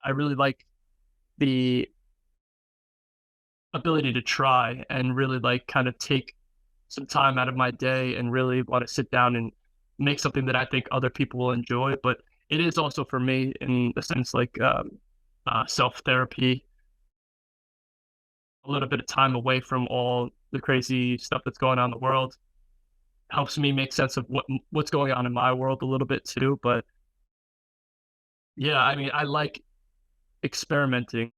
I really like the ability to try and really like kind of take some time out of my day and really want to sit down and make something that I think other people will enjoy. But it is also for me in the sense like self therapy, a little bit of time away from all the crazy stuff that's going on in the world helps me make sense of what's going on in my world a little bit too. But yeah, I mean, I like experimenting.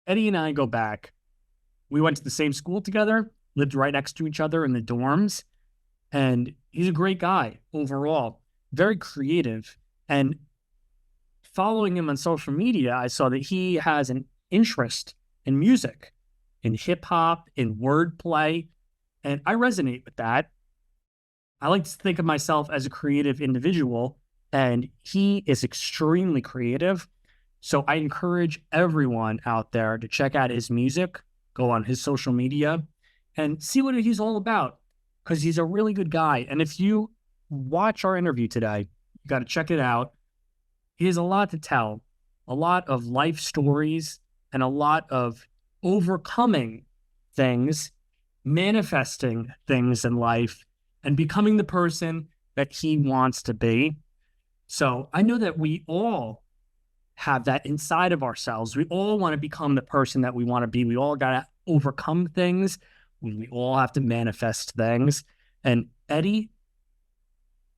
Eddie and I go back. We went to the same school together, lived right next to each other in the dorms, and he's a great guy overall, very creative. And following him on social media, I saw that he has an interest in music, in hip hop, in wordplay, and I resonate with that. I like to think of myself as a creative individual, and he is extremely creative. So I encourage everyone out there to check out his music, go on his social media, and see what he's all about because he's a really good guy. And if you watch our interview today, you got to check it out. He has a lot to tell, a lot of life stories, and a lot of overcoming things, manifesting things in life, and becoming the person that he wants to be. So I know that we all have that inside of ourselves. We all want to become the person that we want to be. We all got to overcome things. We all have to manifest things. And Eddie,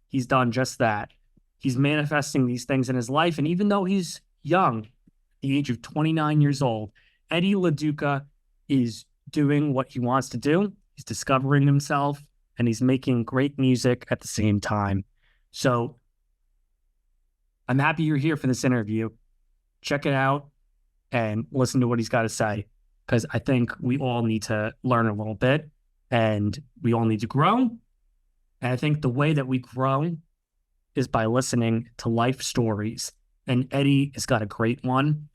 he's done just that. He's manifesting these things in his life. And even though he's young, the age of 29 years old, Eddie LaDuca is doing what he wants to do. He's discovering himself and he's making great music at the same time. So I'm happy you're here for this interview. Check it out and listen to what he's got to say, because I think we all need to learn a little bit and we all need to grow. And I think the way that we grow is by listening to life stories. And Eddie has got a great one.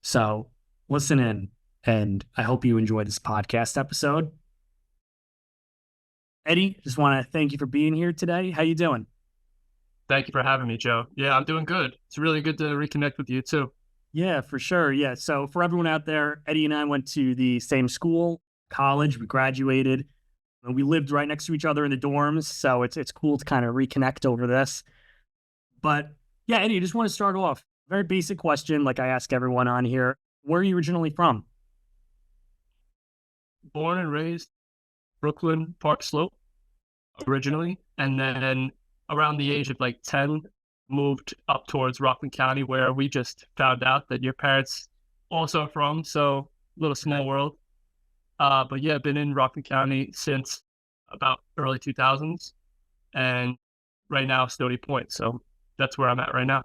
So listen in, and I hope you enjoy this podcast episode. Eddie, just want to thank you for being here today. How you doing? Thank you for having me, Joe. Yeah, I'm doing good. It's really good to reconnect with you too. Yeah, for sure. Yeah. So for everyone out there, Eddie and I went to the same school, college. We graduated. And we lived right next to each other in the dorms. So it's cool to kind of reconnect over this. But yeah, Eddie, I just want to start off. Very basic question, like I ask everyone on here. Where are you originally from? Born and raised Brooklyn Park Slope originally, and then around the age of like 10, moved up towards Rockland County, where we just found out that your parents also are from. So little small world. But yeah, I've been in Rockland County since about early 2000s, and right now Stony Point. So that's where I'm at right now.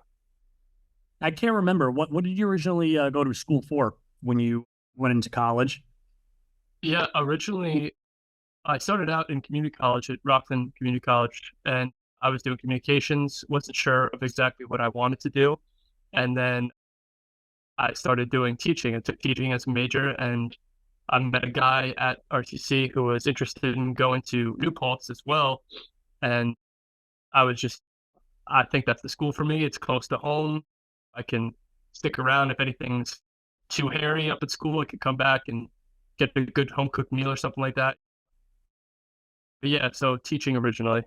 I can't remember. What did you originally go to school for when you went into college? Yeah, originally I started out in community college at Rockland Community College, and I was doing communications. Wasn't sure of exactly what I wanted to do, and then I started doing teaching and took teaching as a major. And I met a guy at RTC who was interested in going to New Paltz as well, and I was just, I think that's the school for me. It's close to home. I can stick around if anything's too hairy up at school. I can come back and get a good home cooked meal or something like that. But yeah, so teaching originally.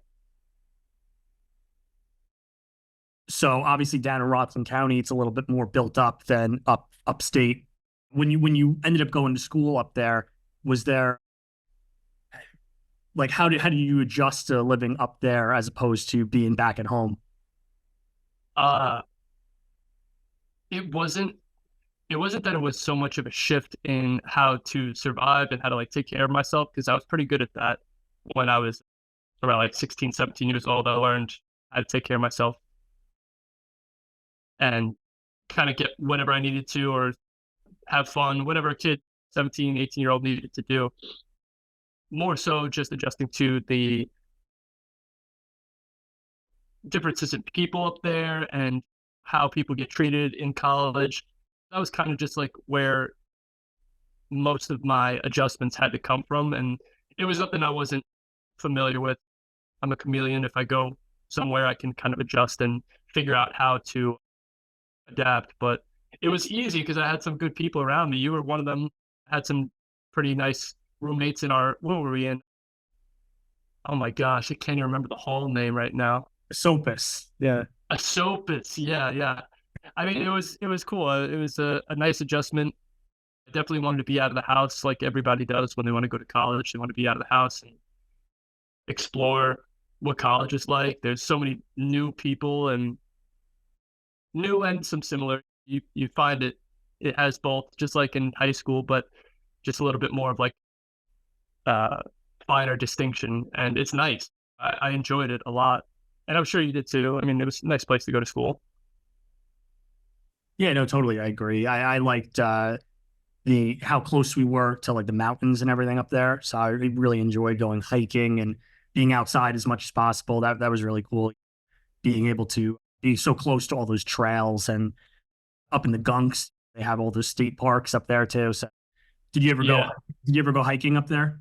So obviously down in Rockland County, it's a little bit more built up than upstate. When you ended up going to school up there, was there like how did you adjust to living up there as opposed to being back at home? Uh, it wasn't it wasn't that it was so much of a shift in how to survive and how to like take care of myself, because I was pretty good at that when I was around like 16, 17 years old. I learned how to take care of myself and kind of get whatever I needed to or have fun, whatever a kid 17, 18-year-old needed to do. More so just adjusting to the differences in people up there and how people get treated in college. That was kind of just like where most of my adjustments had to come from, and it was something I wasn't familiar with. I'm a chameleon. If I go somewhere, I can kind of adjust and figure out how to adapt. But it was easy because I had some good people around me. You were one of them. I had some pretty nice roommates in our what were we in? Oh my gosh, I can't even remember the hall name right now. Sopus. Yeah. A Sopus, yeah, yeah. I mean, it was cool. It was a nice adjustment. I definitely wanted to be out of the house like everybody does when they want to go to college. They want to be out of the house and explore what college is like. There's so many new people and new and some similar. You find it has both, just like in high school, but just a little bit more of like uh finer distinction, and it's nice. I enjoyed it a lot, and I'm sure you did too. I mean, it was a nice place to go to school. Yeah, no, totally. I agree. I liked the how close we were to like the mountains and everything up there. So I really enjoyed going hiking and being outside as much as possible. That was really cool. Being able to be so close to all those trails and up in the gunks, they have all those state parks up there too. So did you ever go? Yeah, Did you ever go hiking up there?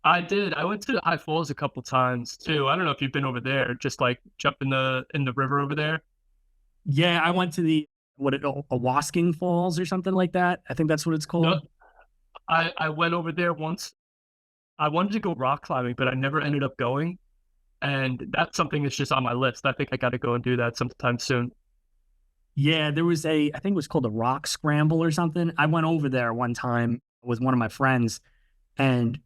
I did. I went to High Falls a couple times too. I don't know if you've been over there, just like jump in the river over there. Yeah, I went to the what it Owasking Falls or something like that. I think that's what it's No, called. I went over there once. I wanted to go rock climbing, but I never ended up going. And that's something that's just on my list. I think I got to go and do that sometime soon. Yeah, there was I think it was called a rock scramble or something. I went over there one time with one of my friends, and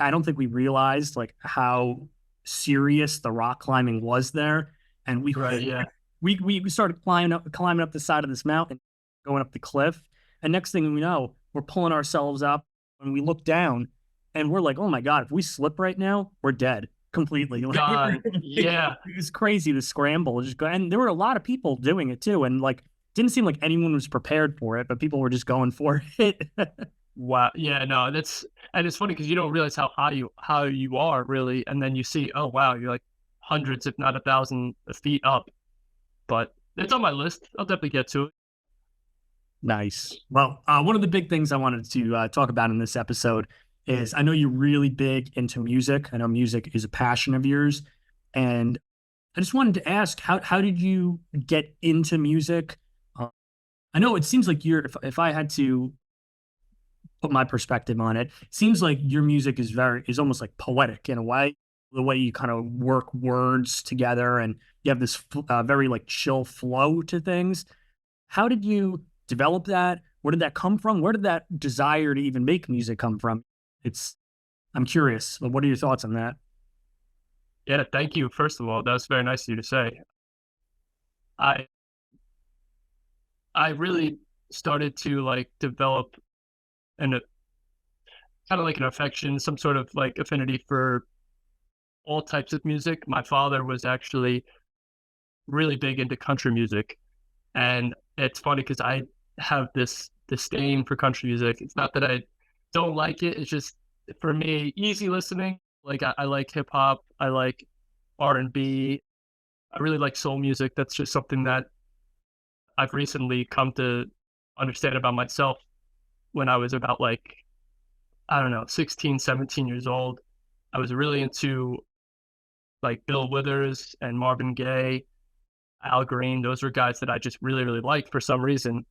I don't think we realized like how serious the rock climbing was there. And Right? Yeah. we started climbing up the side of this mountain, going up the cliff. And next thing we know, we're pulling ourselves up and we look down and we're like, oh my God, if we slip right now, we're dead completely. Like, God. Yeah. it was crazy to scramble. Just go, and there were a lot of people doing it too. And like, didn't seem like anyone was prepared for it, but people were just going for it. Wow. Yeah. No. That's and it's funny because you don't realize how you are really, and then you see, oh wow, you're like hundreds, if not a thousand feet up. But it's on my list. I'll definitely get to it. Nice. Well, one of the big things I wanted to talk about in this episode is I know you're really big into music. I know music is a passion of yours. And I just wanted to ask, how did you get into music? Uh, I know it seems like if I had to put my perspective on it, seems like your music is almost like poetic in a way, the way you kind of work words together and you have this very like chill flow to things. How did you develop that? Where did that come from? Where did that desire to even make music come from? It's I'm curious. What are your thoughts on that? Yeah. Thank you. First of all, that was very nice of you to say. I I really started to like develop an kind of like an affection, some sort of like affinity for all types of music. My father was actually really big into country music, and it's funny because I have this disdain for country music. It's not that I don't like it; it's just for me easy listening. Like I like hip hop, I like R&B, I really like soul music. That's just something that I've recently come to understand about myself. When I was about like I don't know 16, 17 years old, I was really into like Bill Withers and Marvin Gaye, Al Green. Those were guys that I just really liked for some reason.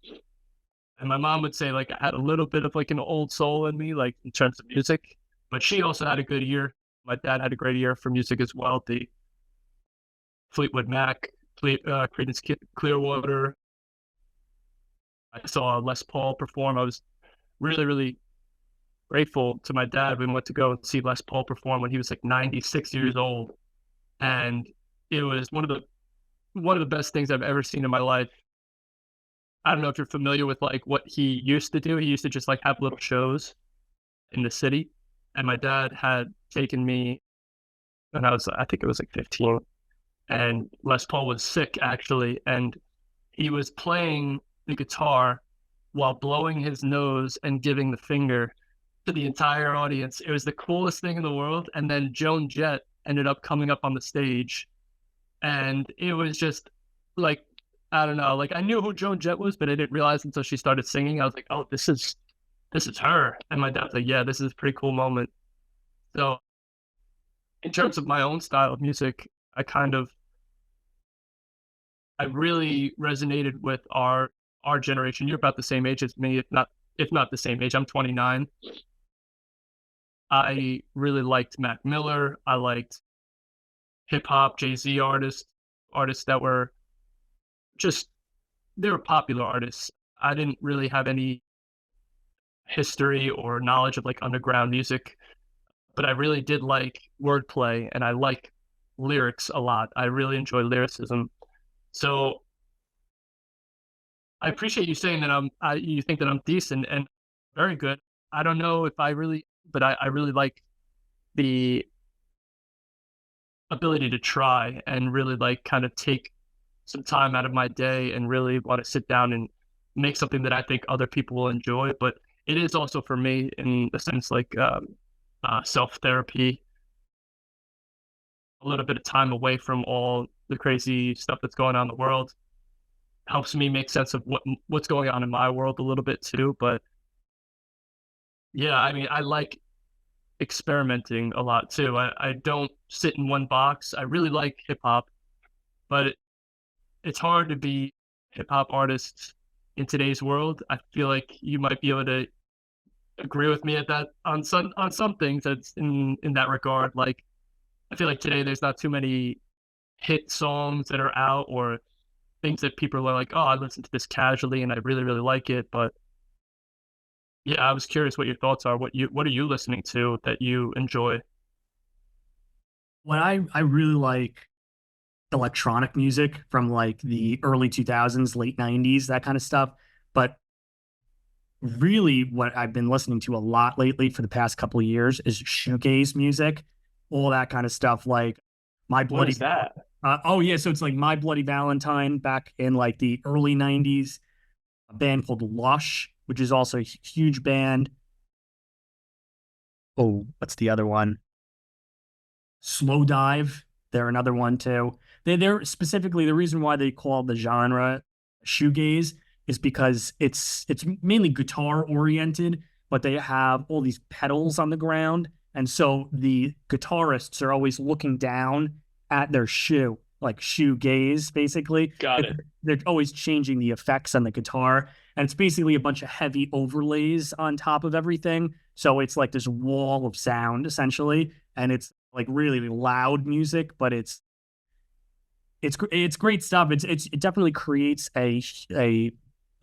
And my mom would say like I had a little bit of like an old soul in me, like in terms of music. But she also had a good ear. My dad had a great ear for music as well. The Fleetwood Mac, Creedence Clearwater. I saw Les Paul perform. I was really grateful to my dad. We went to go and see Les Paul perform when he was like 96 years old, and it was one of the best things I've ever seen in my life. I don't know if you're familiar with like what he used to do. He used to just like have little shows in the city, and my dad had taken me when I think it was like 15, and Les Paul was sick actually, and he was playing the guitar while blowing his nose and giving the finger to the entire audience. It was the coolest thing in the world. And then Joan Jett ended up coming up on the stage, and it was just like I don't know, like I knew who Joan Jett was, but I didn't realize until she started singing. I was like, oh, this is this is her. And my dad's like, yeah, this is a pretty cool moment. So in terms of my own style of music, I kind of I really resonated with our generation. You're about the same age as me, if not the same age. I'm 29. I really liked Mac Miller. I liked hip hop, Jay-Z artists that were just they were popular artists. I didn't really have any history or knowledge of like underground music, but I really did like wordplay and I like lyrics a lot. I really enjoy lyricism. So I appreciate you saying that you think that I'm decent and very good. I don't know if I really, but I really like the ability to try and really like kind of take some time out of my day and really want to sit down and make something that I think other people will enjoy. But it is also for me in a sense like self therapy, a little bit of time away from all the crazy stuff that's going on in the world helps me make sense of what's going on in my world a little bit too. But yeah, I mean, I like experimenting a lot too. I don't sit in one box. I really like hip hop, but it's hard to be hip hop artists in today's world. I feel like you might be able to agree with me at that on some things that's in that regard. Like I feel like today there's not too many hit songs that are out or things that people are like, oh, I listen to this casually and I really, really like it. But yeah, I was curious what your thoughts are. What are you listening to that you enjoy? What I really like electronic music from like the early 2000s, late 90s, that kind of stuff. But really, what I've been listening to a lot lately for the past couple of years is shoegaze music, all that kind of stuff. Like My What is Bloody, that? oh yeah, so it's like My Bloody Valentine back in like the early 90s, a band called Lush, which is also a huge band. Oh, what's the other one? Slow Dive. They're another one too. They're specifically the reason why they call the genre shoegaze is because it's mainly guitar oriented, but they have all these pedals on the ground, and so the guitarists are always looking down at their shoe, like shoegaze, basically. Got it. They're always changing the effects on the guitar, and it's basically a bunch of heavy overlays on top of everything. So it's like this wall of sound essentially, and it's like really loud music, but it's great stuff. It definitely creates a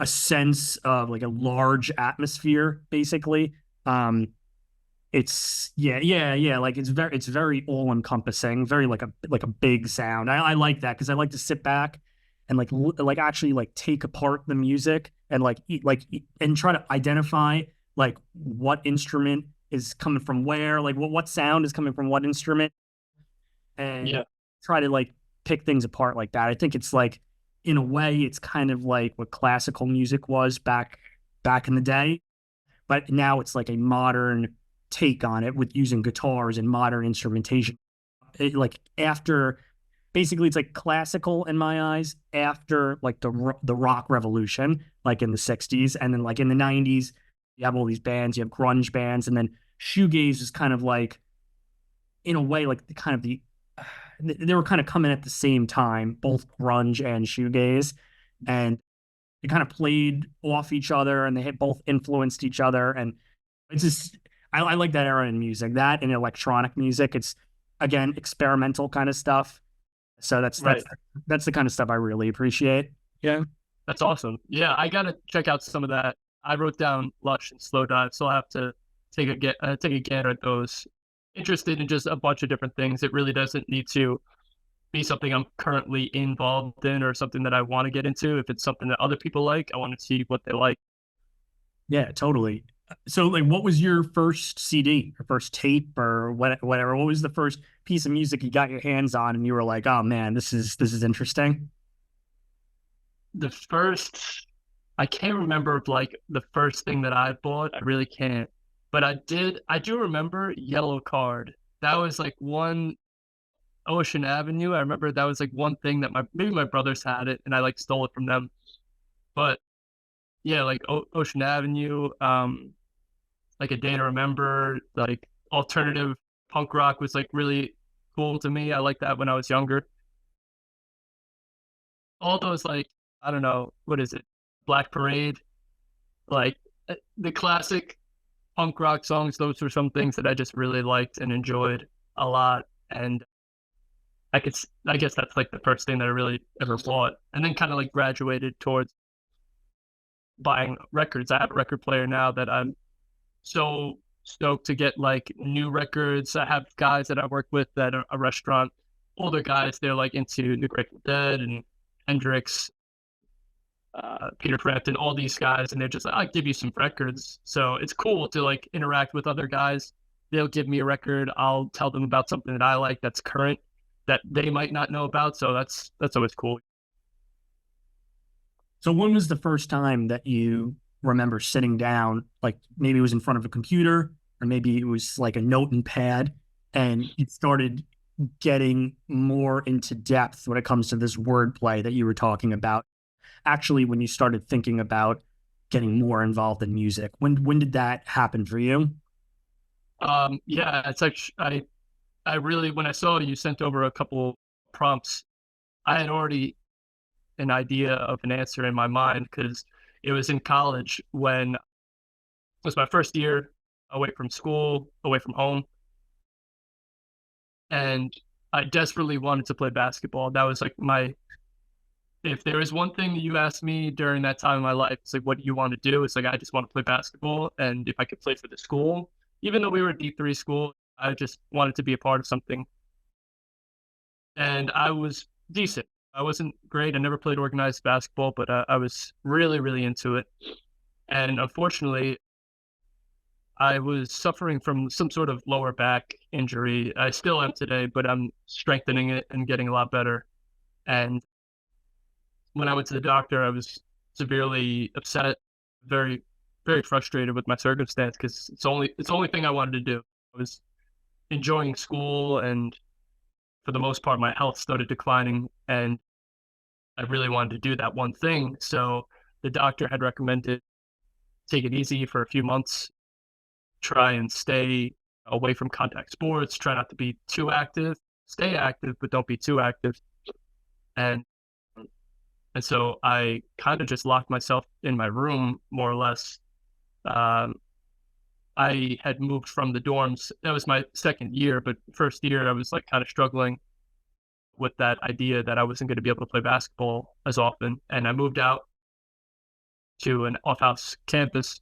a sense of like a large atmosphere, basically. Um, it's yeah. Like it's very all encompassing, very like a big sound. I like that because I like to sit back and like actually like take apart the music and and try to identify like what instrument is coming from where, like what sound is coming from what instrument, and Yeah. try to like pick things apart like that. I think it's like in a way it's kind of like what classical music was back in the day, but now it's like a modern take on it with using guitars and modern instrumentation. Like after basically it's like classical in my eyes after like the rock revolution like in the 60s, and then like in the 90s you have all these bands, you have grunge bands, and then shoegaze is kind of like in a way like the kind of the they were kind of coming at the same time, both grunge and shoegaze, and they kind of played off each other, and they had both influenced each other, and it's just I like that era in music, that and electronic music. It's again experimental kind of stuff, so Right. that's the kind of stuff I really appreciate. Yeah. That's awesome. Yeah, I gotta check out some of that. I wrote down Lush and Slow Dive, so I'll have to take a gander at those. Interested in just a bunch of different things. It really doesn't need to be something I'm currently involved in or something that I want to get into. If it's something that other people like, I want to see what they like. Yeah, totally. So, like, what was your first CD or first tape or whatever? What was the first piece of music you got your hands on, and you were like, "Oh man, this is interesting." The first, I can't remember like the first thing that I bought. I really can't. But I do remember Yellow Card. That was like one Ocean Avenue. I remember that was like one thing that maybe my brothers had it and I like stole it from them. But yeah, like Ocean Avenue. like A Day to Remember, like alternative punk rock was like really cool to me. I liked that when I was younger. All those like, I don't know, what is it? Black Parade, like the classic punk rock songs. Those were some things that I just really liked and enjoyed a lot. And I guess that's like the first thing that I really ever bought, and then kind of like graduated towards buying records. I have a record player now that I'm so stoked to get like new records. I have guys that I work with that are a restaurant, older guys. They're like into the Grateful Dead and Hendrix, Peter Frampton, all these guys, and they're just like, I'll give you some records. So it's cool to like interact with other guys. They'll give me a record. I'll tell them about something that I like that's current that they might not know about. So that's always cool. So when was the first time that you remember sitting down, like maybe it was in front of a computer or maybe it was like a note and pad and you started getting more into depth when it comes to this wordplay that you were talking about? Actually, when you started thinking about getting more involved in music, when did that happen for you? Yeah, it's like I really when I saw you sent over a couple prompts, I had already an idea of an answer in my mind because it was in college when it was my first year away from school, away from home, and I desperately wanted to play basketball. That was like my if there is one thing that you asked me during that time in my life, it's like, what do you want to do? It's like, I just want to play basketball. And if I could play for the school, even though we were a D3 school, I just wanted to be a part of something. And I was decent. I wasn't great. I never played organized basketball, but I was really, really into it. And unfortunately, I was suffering from some sort of lower back injury. I still am today, but I'm strengthening it and getting a lot better. And when I went to the doctor, I was severely upset, very, very frustrated with my circumstance because it's the only thing I wanted to do. I was enjoying school, and for the most part, my health started declining, and I really wanted to do that one thing. So the doctor had recommended take it easy for a few months, try and stay away from contact sports, try not to be too active, stay active, but don't be too active. And And so I kind of just locked myself in my room, more or less. Um, I had moved from the dorms. That was my second year, but first year I was like kind of struggling with that idea that I wasn't going to be able to play basketball as often. And I moved out to an off campus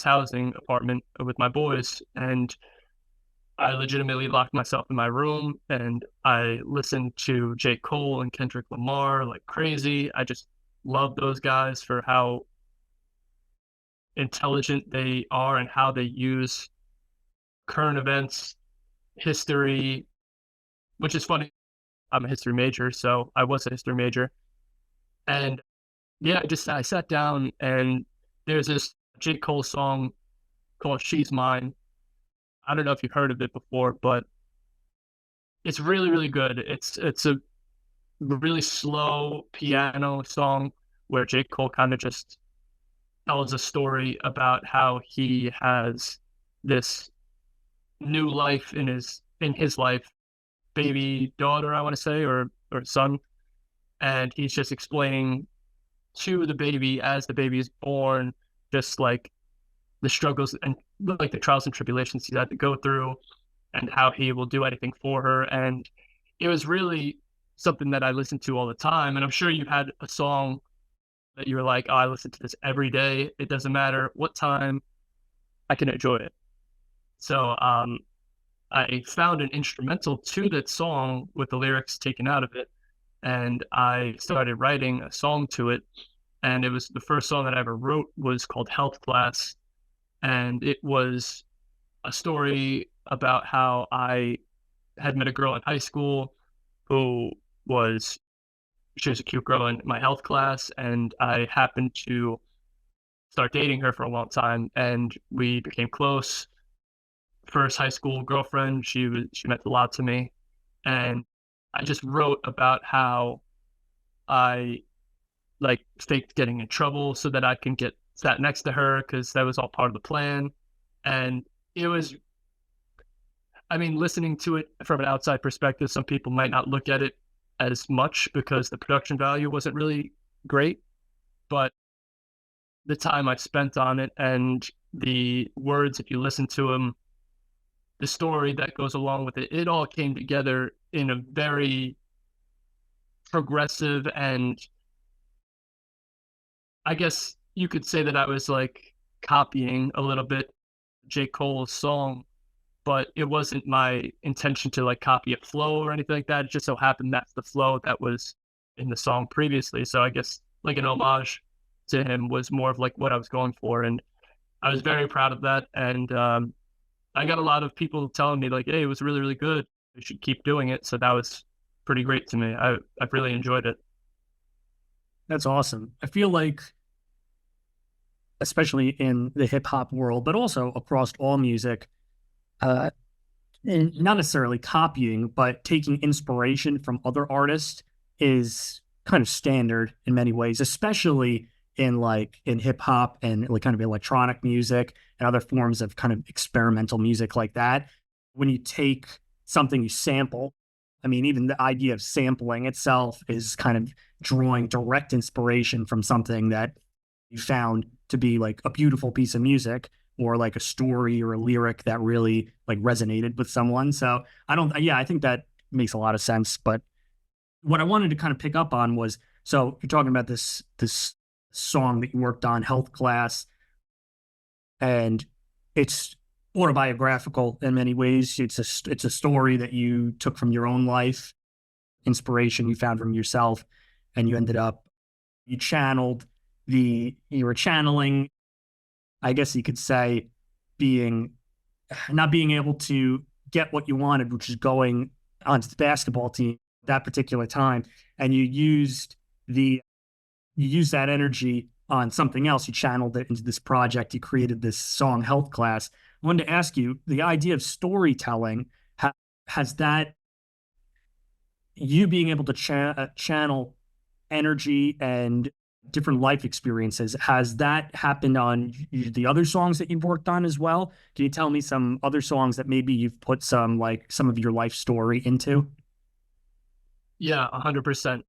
housing apartment with my boys. And I legitimately locked myself in my room and I listened to J. Cole and Kendrick Lamar like crazy. I just love those guys for how intelligent they are and how they use current events, history, which is funny. I'm a history major, so I was a history major. And yeah, I sat down and there's this J. Cole song called She's Mine. I don't know if you've heard of it before, but it's really, really good. It's a really slow piano song where J. Cole kind of just tells a story about how he has this new life in his life, baby daughter, I want to say, or son, and he's just explaining to the baby as the baby is born, just like the struggles and like the trials and tribulations he's had to go through, and how he will do anything for her. And it was really something that I listened to all the time. And I'm sure you had a song that you were like, oh, I listen to this every day. It doesn't matter what time, I can enjoy it. So I found an instrumental to that song with the lyrics taken out of it. And I started writing a song to it. And it was the first song that I ever wrote was called Health Class. And it was a story about how I had met a girl in high school who was she was a cute girl in my health class, and I happened to start dating her for a long time, and we became close. First high school girlfriend, she meant a lot to me, and I just wrote about how I like faked getting in trouble so that I can get sat next to her because that was all part of the plan. And it was, I mean, listening to it from an outside perspective, some people might not look at it as much because the production value wasn't really great. But the time I spent on it and the words, if you listen to them, the story that goes along with it, it all came together in a very progressive and I guess you could say that I was like copying a little bit J. Cole's song, but it wasn't my intention to like copy a flow or anything like that. It just so happened that's the flow that was in the song previously. So I guess like an homage to him was more of like what I was going for. And I was very proud of that. And I got a lot of people telling me like, "Hey, it was really, really good. You should keep doing it." So that was pretty great to me. I've really enjoyed it. That's awesome. I feel like, especially in the hip hop world, but also across all music, uh, and not necessarily copying, but taking inspiration from other artists is kind of standard in many ways, especially in like in hip hop and like kind of electronic music and other forms of kind of experimental music like that. When you take something you sample, I mean, even the idea of sampling itself is kind of drawing direct inspiration from something that you found to be like a beautiful piece of music or like a story or a lyric that really like resonated with someone. So I don't, yeah, I think that makes a lot of sense. But what I wanted to kind of pick up on was, so you're talking about this song that you worked on, Health Class, and it's autobiographical in many ways. It's a story that you took from your own life, inspiration you found from yourself, and you ended up you channeled you were channeling, I guess you could say, being not being able to get what you wanted, which is going onto the basketball team at that particular time, and the you used that energy on something else. You channeled it into this project. You created this song, Health Class. I wanted to ask you the idea of storytelling. Has that you being able to channel energy and different life experiences, has that happened on the other songs that you've worked on as well? Can you tell me some other songs that maybe you've put some like some of your life story into? Yeah, 100%.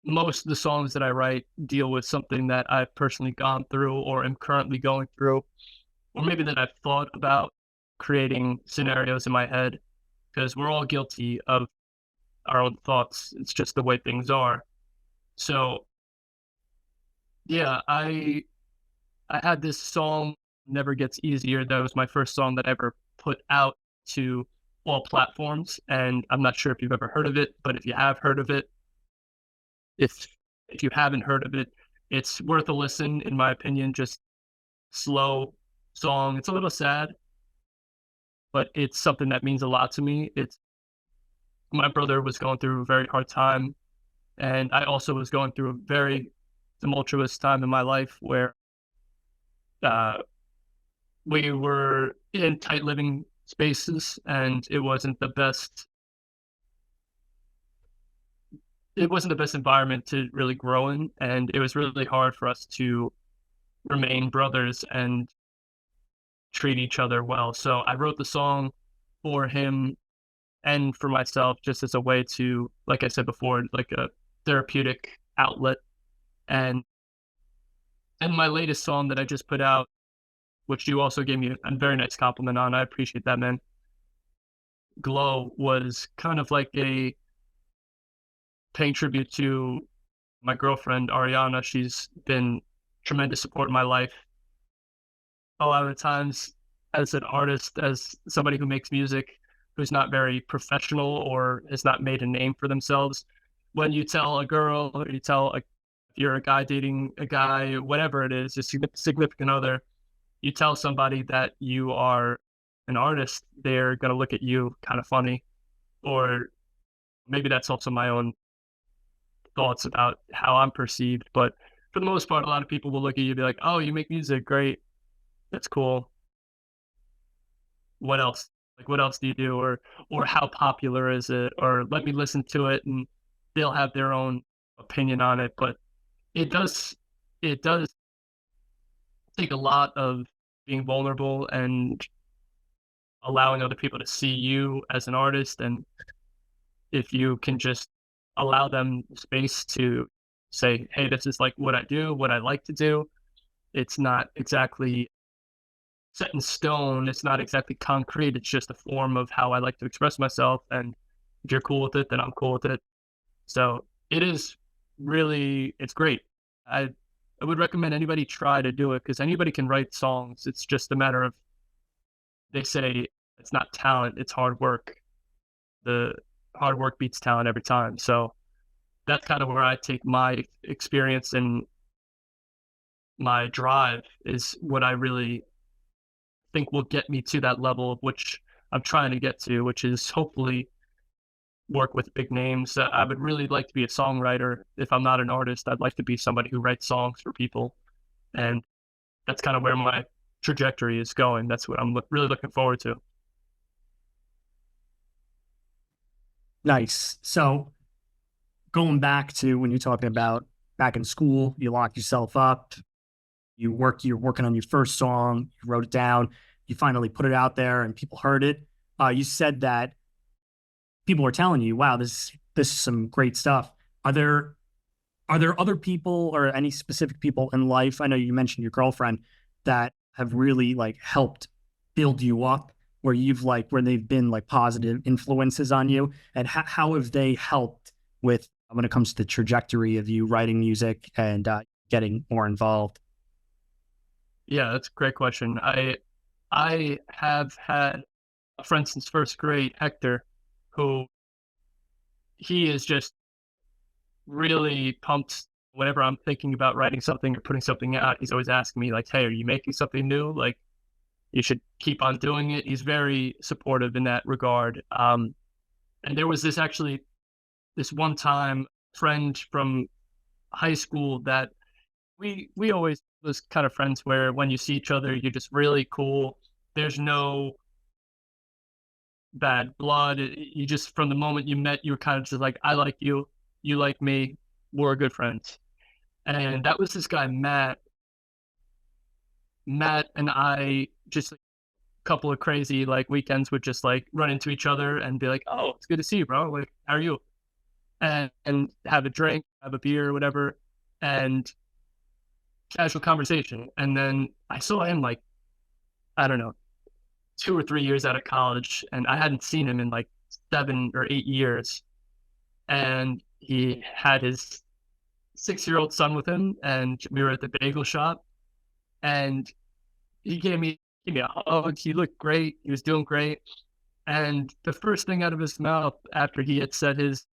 Most of the songs that I write deal with something that I've personally gone through or am currently going through, or maybe that I've thought about creating scenarios in my head because we're all guilty of our own thoughts. It's just the way things are. So yeah, I had this song Never Gets Easier. That was my first song that I ever put out to all platforms. And I'm not sure if you've ever heard of it, but if you have heard of it, if if you haven't heard of it, it's worth a listen, in my opinion. Just slow song. It's a little sad, but it's something that means a lot to me. It's my brother was going through a very hard time, and I also was going through a very tumultuous time in my life where uh, we were in tight living spaces, and it wasn't the best environment to really grow in, and it was really hard for us to remain brothers and treat each other well. So I wrote the song for him and for myself just as a way to, like I said before, like a therapeutic outlet. And my latest song that I just put out, which you also gave me a very nice compliment on, I appreciate that, man. Glow was kind of like a paying tribute to my girlfriend Ariana. She's been tremendous support in my life a lot of the times as an artist, as somebody who makes music, who's not very professional or has not made a name for themselves. When you tell a girl, or you tell if you're a guy dating a guy, whatever it is, a significant other, you tell somebody that you are an artist, they're gonna look at you kind of funny, or maybe that's also my own thoughts about how I'm perceived. But for the most part, a lot of people will look at you and be like, "Oh, you make music, great, that's cool. What else? Like, what else do you do?" Or how popular is it? Or let me listen to it, and they'll have their own opinion on it. But it does, it does. take a lot of being vulnerable and allowing other people to see you as an artist. And if you can just allow them space to say, hey, this is like what I do, what I like to do, it's not exactly set in stone. It's not exactly concrete. It's just a form of how I like to express myself. And if you're cool with it, then I'm cool with it. So it is really, it's great. I, I would recommend anybody try to do it because anybody can write songs. It's just a matter of, they say it's not talent, it's hard work. The hard work beats talent every time. So that's kind of where I take my experience and my drive is what I really think will get me to that level of which I'm trying to get to, which is hopefully work with big names. I would really like to be a songwriter. If I'm not an artist, I'd like to be somebody who writes songs for people. And that's kind of where my trajectory is going. That's what I'm really looking forward to. Nice. So going back to when you're talking about back in school, you locked yourself up, you're working on your first song, you wrote it down, you finally put it out there and people heard it. You said that people were telling you, wow, this is some great stuff. Are there are there other people or any specific people in life? I know you mentioned your girlfriend that have really like helped build you up, where you've like where they've been like positive influences on you, and how have they helped with when it comes to the trajectory of you writing music and getting more involved? Yeah, that's a great question. I have had a friend since first grade, Hector, who he is just really pumped whenever I'm thinking about writing something or putting something out. He's always asking me like, "Hey, are you making something new? Like, you should keep on doing it." He's very supportive in that regard. And there was this one time friend from high school that we always was kind of friends where when you see each other, you're just really cool. There's no bad blood. You just from the moment you met, you were kind of just like, I like you, you like me, we're good friends. And that was this guy Matt. Matt and I just like, a couple of crazy like weekends would just like run into each other and be like, "Oh, it's good to see you, bro. Like, how are you?" And have a drink, have a beer, or whatever, and casual conversation. And then I saw him like I don't know 2 or 3 years out of college, and I hadn't seen him in like 7 or 8 years. And he had his 6-year-old son with him, and we were at the bagel shop, and he gave me a hug. He looked great. He was doing great. And the first thing out of his mouth after he had said his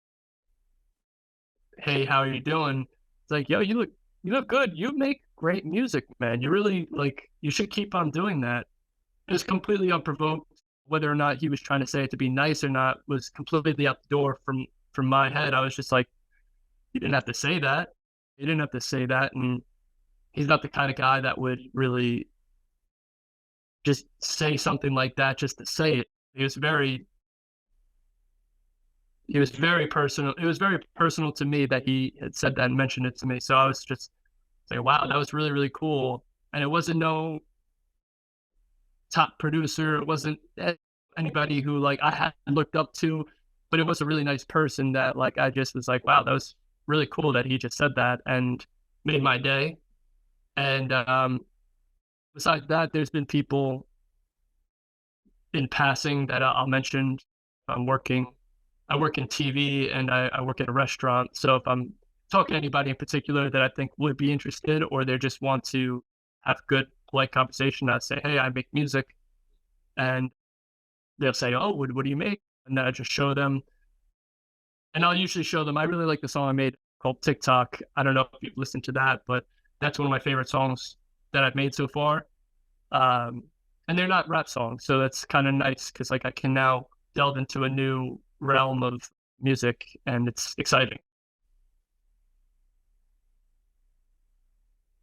"Hey, how are you doing?" It's like, "Yo, you look good. You make great music, man. You really like you should keep on doing that." It was completely unprovoked. Whether or not he was trying to say it to be nice or not was completely out the door from my head. I was just like, "You didn't have to say that. You didn't have to say that." And he's not the kind of guy that would really just say something like that just to say it. He was very personal. It was very personal to me that he had said that and mentioned it to me. So I was just like, wow, that was really, really cool. And it wasn't no top producer. It wasn't anybody who like I had looked up to, but it was a really nice person that like I just was like, wow, that was really cool that he just said that and made my day. And besides that, there's been people in passing that I'll mention. I'm working I work in TV and I work at a restaurant. So if I'm talking to anybody in particular that I think would be interested or they just want to have good, polite conversation, I say, hey, I make music. And they'll say, oh, what do you make? And then I just show them. And I'll usually show them, I really like the song I made called TikTok. I don't know if you've listened to that, but that's one of my favorite songs that I've made so far. Um, and they're not rap songs. So that's kind of nice because like I can now delve into a new realm of music and it's exciting.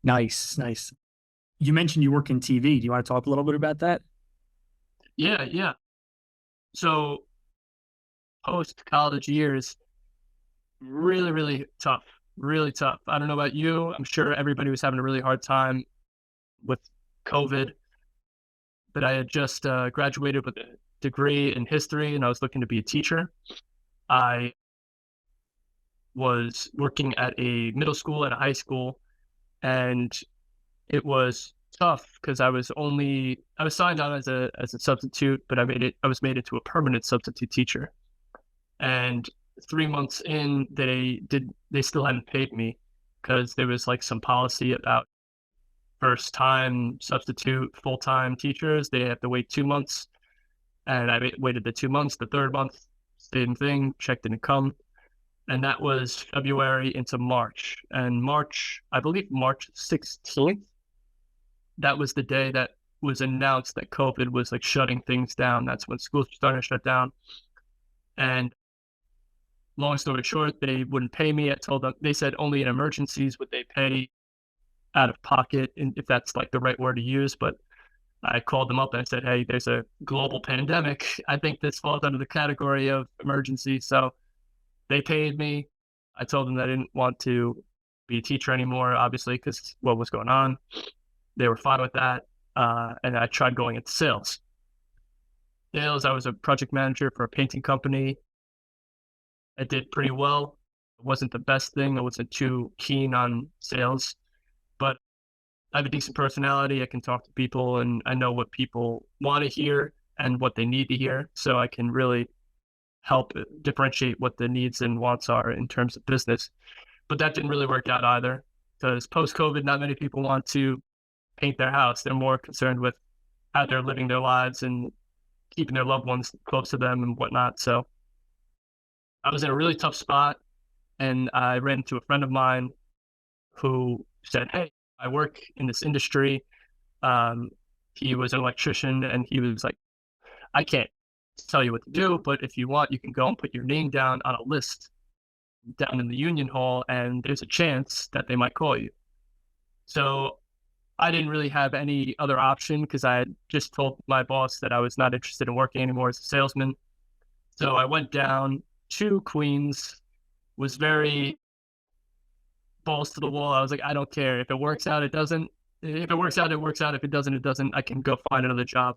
Nice, nice. You mentioned you work in TV. Do you want to talk a little bit about that? Yeah, yeah. So post college years, really, really tough. Really tough. I don't know about you. I'm sure everybody was having a really hard time with COVID, but I had just graduated with a degree in history and I was looking to be a teacher. I was working at a middle school and a high school, and it was tough because I was signed on as a substitute, but I was made into a permanent substitute teacher. And 3 months in, they still hadn't paid me because there was like some policy about first time substitute full time teachers. They have to wait 2 months, and waited the 2 months. The third month, same thing. Check didn't come, and that was February into March. And March, I believe March 16th, that was the day that was announced that COVID was like shutting things down. That's when schools were starting to shut down. And long story short, they wouldn't pay me. I told them, they said only in emergencies would they pay out of pocket, and if that's like the right word to use. But I called them up and I said, hey, there's a global pandemic. I think this falls under the category of emergency. So they paid me. I told them that I didn't want to be a teacher anymore, obviously, because what was going on. They were fine with that. And I tried going into sales. Sales, I was a project manager for a painting company. I did pretty well. It wasn't the best thing. I wasn't too keen on sales, but I have a decent personality. I can talk to people and I know what people want to hear and what they need to hear. So I can really help differentiate what the needs and wants are in terms of business. But that didn't really work out either because post COVID, not many people want to paint their house. They're more concerned with how they're living their lives and keeping their loved ones close to them and whatnot. So I was in a really tough spot, and I ran into a friend of mine who said, hey, I work in this industry. Um, he was an electrician, and he was like, I can't tell you what to do, but if you want, you can go and put your name down on a list down in the union hall, and there's a chance that they might call you. So I didn't really have any other option because I had just told my boss that I was not interested in working anymore as a salesman. So I went down to Queens, was very balls to the wall. I was like, I don't care. If it works out, it doesn't. If it works out, it works out. If it doesn't, it doesn't. I can go find another job.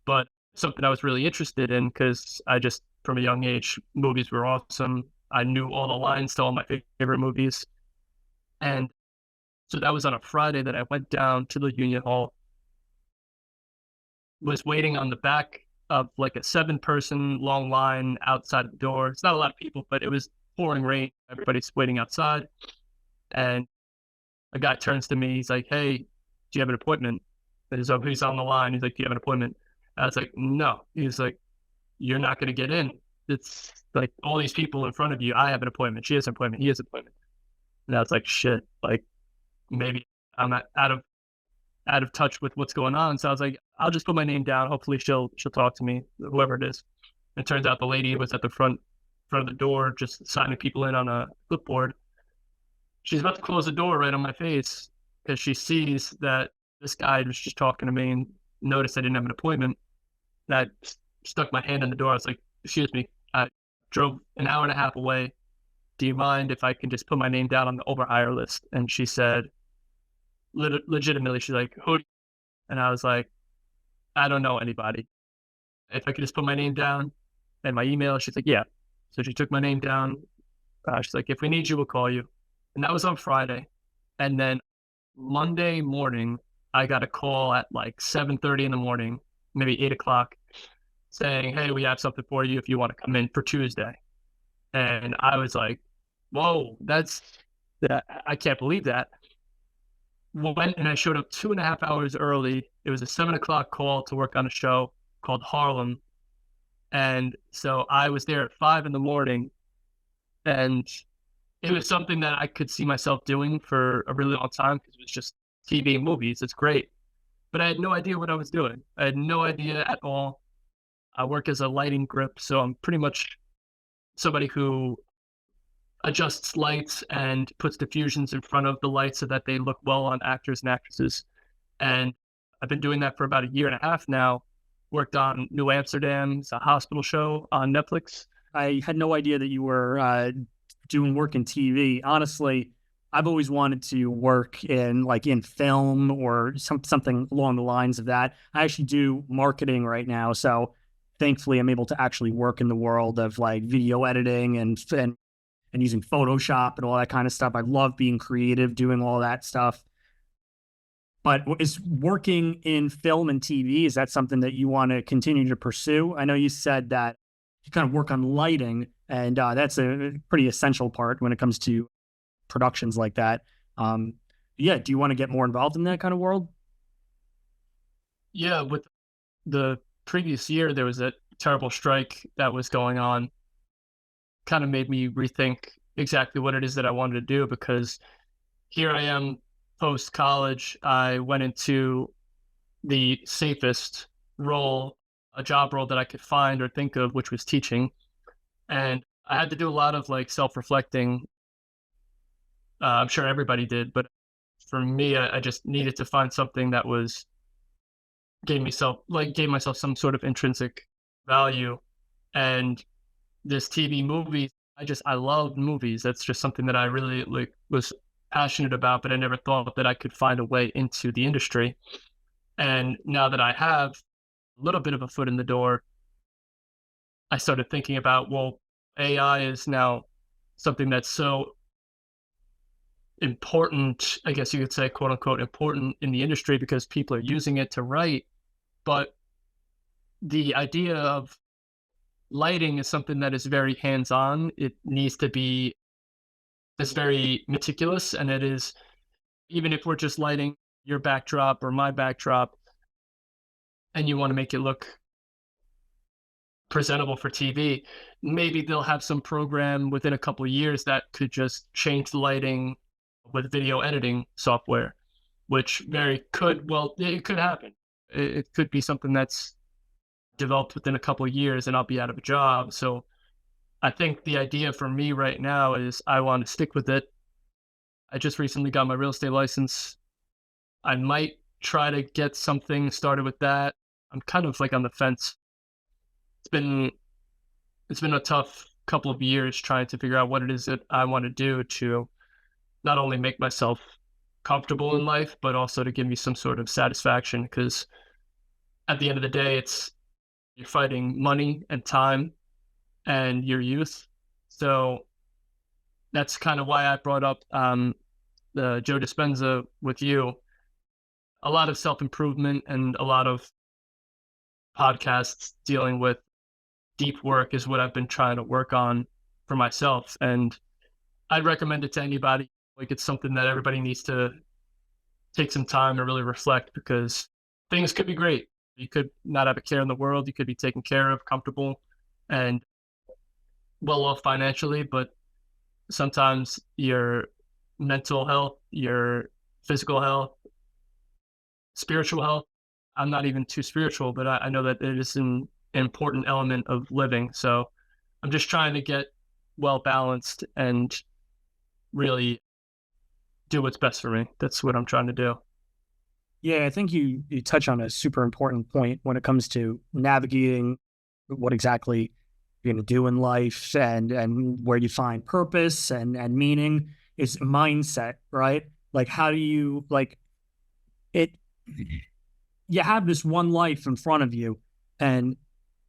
But something I was really interested in because I just, from a young age, movies were awesome. I knew all the lines to all my favorite movies. And so that was on a Friday that I went down to the Union Hall, was waiting on the back of like a 7-person long line outside of the door. It's not a lot of people, but it was pouring rain. Everybody's waiting outside. And a guy turns to me. He's like, hey, do you have an appointment? And he's on the line. He's like, do you have an appointment? I was like, no. He's like, you're not going to get in. It's like all these people in front of you. I have an appointment. She has an appointment. He has an appointment. And I was like, shit, like maybe I'm not out of touch with what's going on. So I was like, I'll just put my name down. Hopefully she'll talk to me, whoever it is. It turns out the lady was at the front of the door, just signing people in on a clipboard. She's about to close the door right on my face because she sees that this guy was just talking to me and noticed I didn't have an appointment. And I stuck my hand in the door. I was like, excuse me, I drove an hour and a half away. Do you mind if I can just put my name down on the overhire list? And she said, legitimately, she's like, who? And I was like, I don't know anybody. If I could just put my name down and my email, she's like, yeah. So she took my name down. She's like, if we need you, we'll call you. And that was on Friday. And then Monday morning, I got a call at like 7:30 in the morning, maybe 8 o'clock, saying, hey, we have something for you if you want to come in for Tuesday. And I was like, whoa, I can't believe that. Went and I showed up 2.5 hours early. It was a 7 o'clock call to work on a show called Harlem. And so I was there at 5 in the morning, and it was something that I could see myself doing for a really long time because it was just TV and movies. It's great. But I had no idea what I was doing. I had no idea at all. I work as a lighting grip, so I'm pretty much somebody who adjusts lights and puts diffusions in front of the lights so that they look well on actors and actresses. And I've been doing that for about a year and a half now. Worked on New Amsterdam, it's a hospital show on Netflix. I had no idea that you were doing work in TV. Honestly, I've always wanted to work in like in film or something along the lines of that. I actually do marketing right now, so thankfully I'm able to actually work in the world of like video editing and using Photoshop and all that kind of stuff. I love being creative, doing all that stuff. But is working in film and TV, is that something that you want to continue to pursue? I know you said that you kind of work on lighting, and that's a pretty essential part when it comes to productions like that. Um, yeah, do you want to get more involved in that kind of world? Yeah, with the previous year, there was a terrible strike that was going on, kind of made me rethink exactly what it is that I wanted to do because here I am post college. I went into the safest role, a job role that I could find or think of, which was teaching. And I had to do a lot of like self reflecting. I'm sure everybody did, but for me, I just needed to find something that was gave myself some sort of intrinsic value. And this TV movie, I love movies. That's just something that I really like was passionate about, but I never thought that I could find a way into the industry. And now that I have a little bit of a foot in the door, I started thinking about, well, AI is now something that's so important, I guess you could say, quote unquote, important in the industry because people are using it to write. But the idea of lighting is something that is very hands on. It needs to be it's very meticulous, and it is even if we're just lighting your backdrop or my backdrop, and you want to make it look presentable for TV, maybe they'll have some program within a couple of years that could just change the lighting with video editing software, which very could well it could happen. It could be something that's developed within a couple of years, and I'll be out of a job. So I think the idea for me right now is I want to stick with it. I just recently got my real estate license. I might try to get something started with that. I'm kind of like on the fence. It's been it's been a tough couple of years trying to figure out what it is that I want to do to not only make myself comfortable in life, but also to give me some sort of satisfaction. Because at the end of the day, it's you're fighting money and time and your youth. So that's kind of why I brought up the Joe Dispenza with you. A lot of self improvement and a lot of podcasts dealing with deep work is what I've been trying to work on for myself. And I'd recommend it to anybody. Like it's something that everybody needs to take some time to really reflect because things could be great. You could not have a care in the world. You could be taken care of, comfortable, and well off financially. But sometimes your mental health, your physical health, spiritual health. I'm not even too spiritual, but I know that it is an important element of living. So I'm just trying to get well balanced and really do what's best for me. That's what I'm trying to do. Yeah, I think you touch on a super important point when it comes to navigating what exactly you're going to do in life and where you find purpose and meaning is mindset, right? Like how do you like it you have this one life in front of you and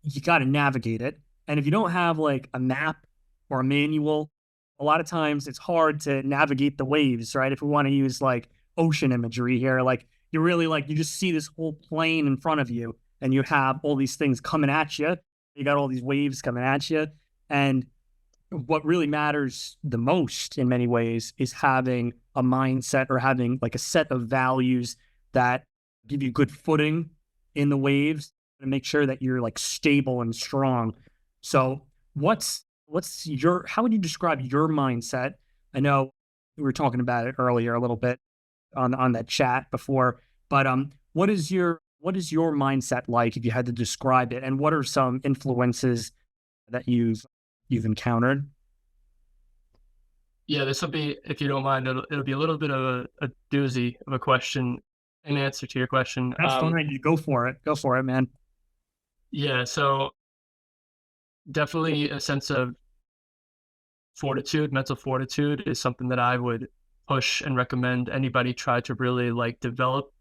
you got to navigate it. And if you don't have like a map or a manual, a lot of times it's hard to navigate the waves, right? If we want to use like ocean imagery here, like you really like you just see this whole plane in front of you and you have all these things coming at you. You got all these waves coming at you. And what really matters the most in many ways is having a mindset or having like a set of values that give you good footing in the waves and make sure that you're like stable and strong. So what's your how would you describe your mindset? I know we were talking about it earlier a little bit on that chat before, but what is your mindset like if you had to describe it? And what are some influences that you've encountered? Yeah, this will be, if you don't mind, it'll be a little bit of a doozy of a question, an answer to your question. That's fine. You go for it. Go for it, man. Yeah, so definitely a sense of fortitude, mental fortitude is something that I would push and recommend anybody try to really like develop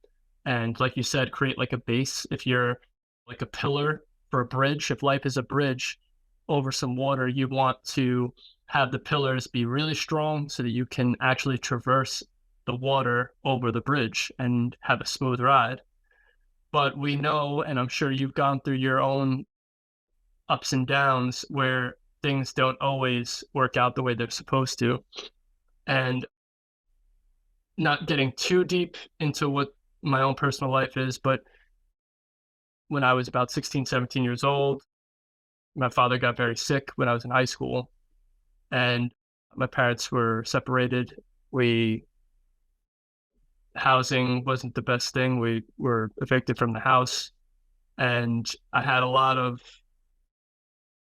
and, like you said, create like a base. If you're like a pillar for a bridge, if life is a bridge over some water, you want to have the pillars be really strong so that you can actually traverse the water over the bridge and have a smooth ride. But we know, and I'm sure you've gone through your own ups and downs where things don't always work out the way they're supposed to. And not getting too deep into what my own personal life is, but when I was about 16, 17 years old, my father got very sick when I was in high school, and my parents were separated. We Housing wasn't the best thing. We were evicted from the house, and I had a lot of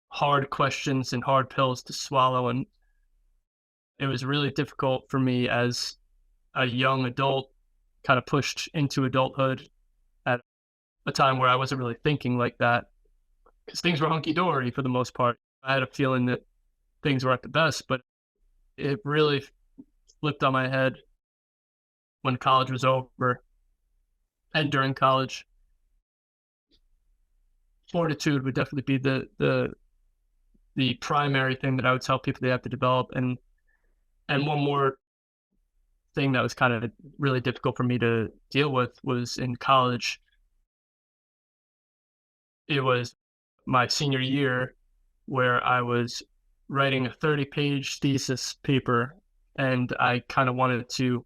hard questions and hard pills to swallow, and it was really difficult for me as a young adult, kind of pushed into adulthood at a time where I wasn't really thinking like that because things were hunky dory for the most part. I had a feeling that things were at the best, but it really flipped on my head when college was over and during college. Fortitude would definitely be the primary thing that I would tell people they have to develop. And one more thing that was kind of really difficult for me to deal with was in college. It was my senior year where I was writing a 30-page thesis paper, and I kind of wanted to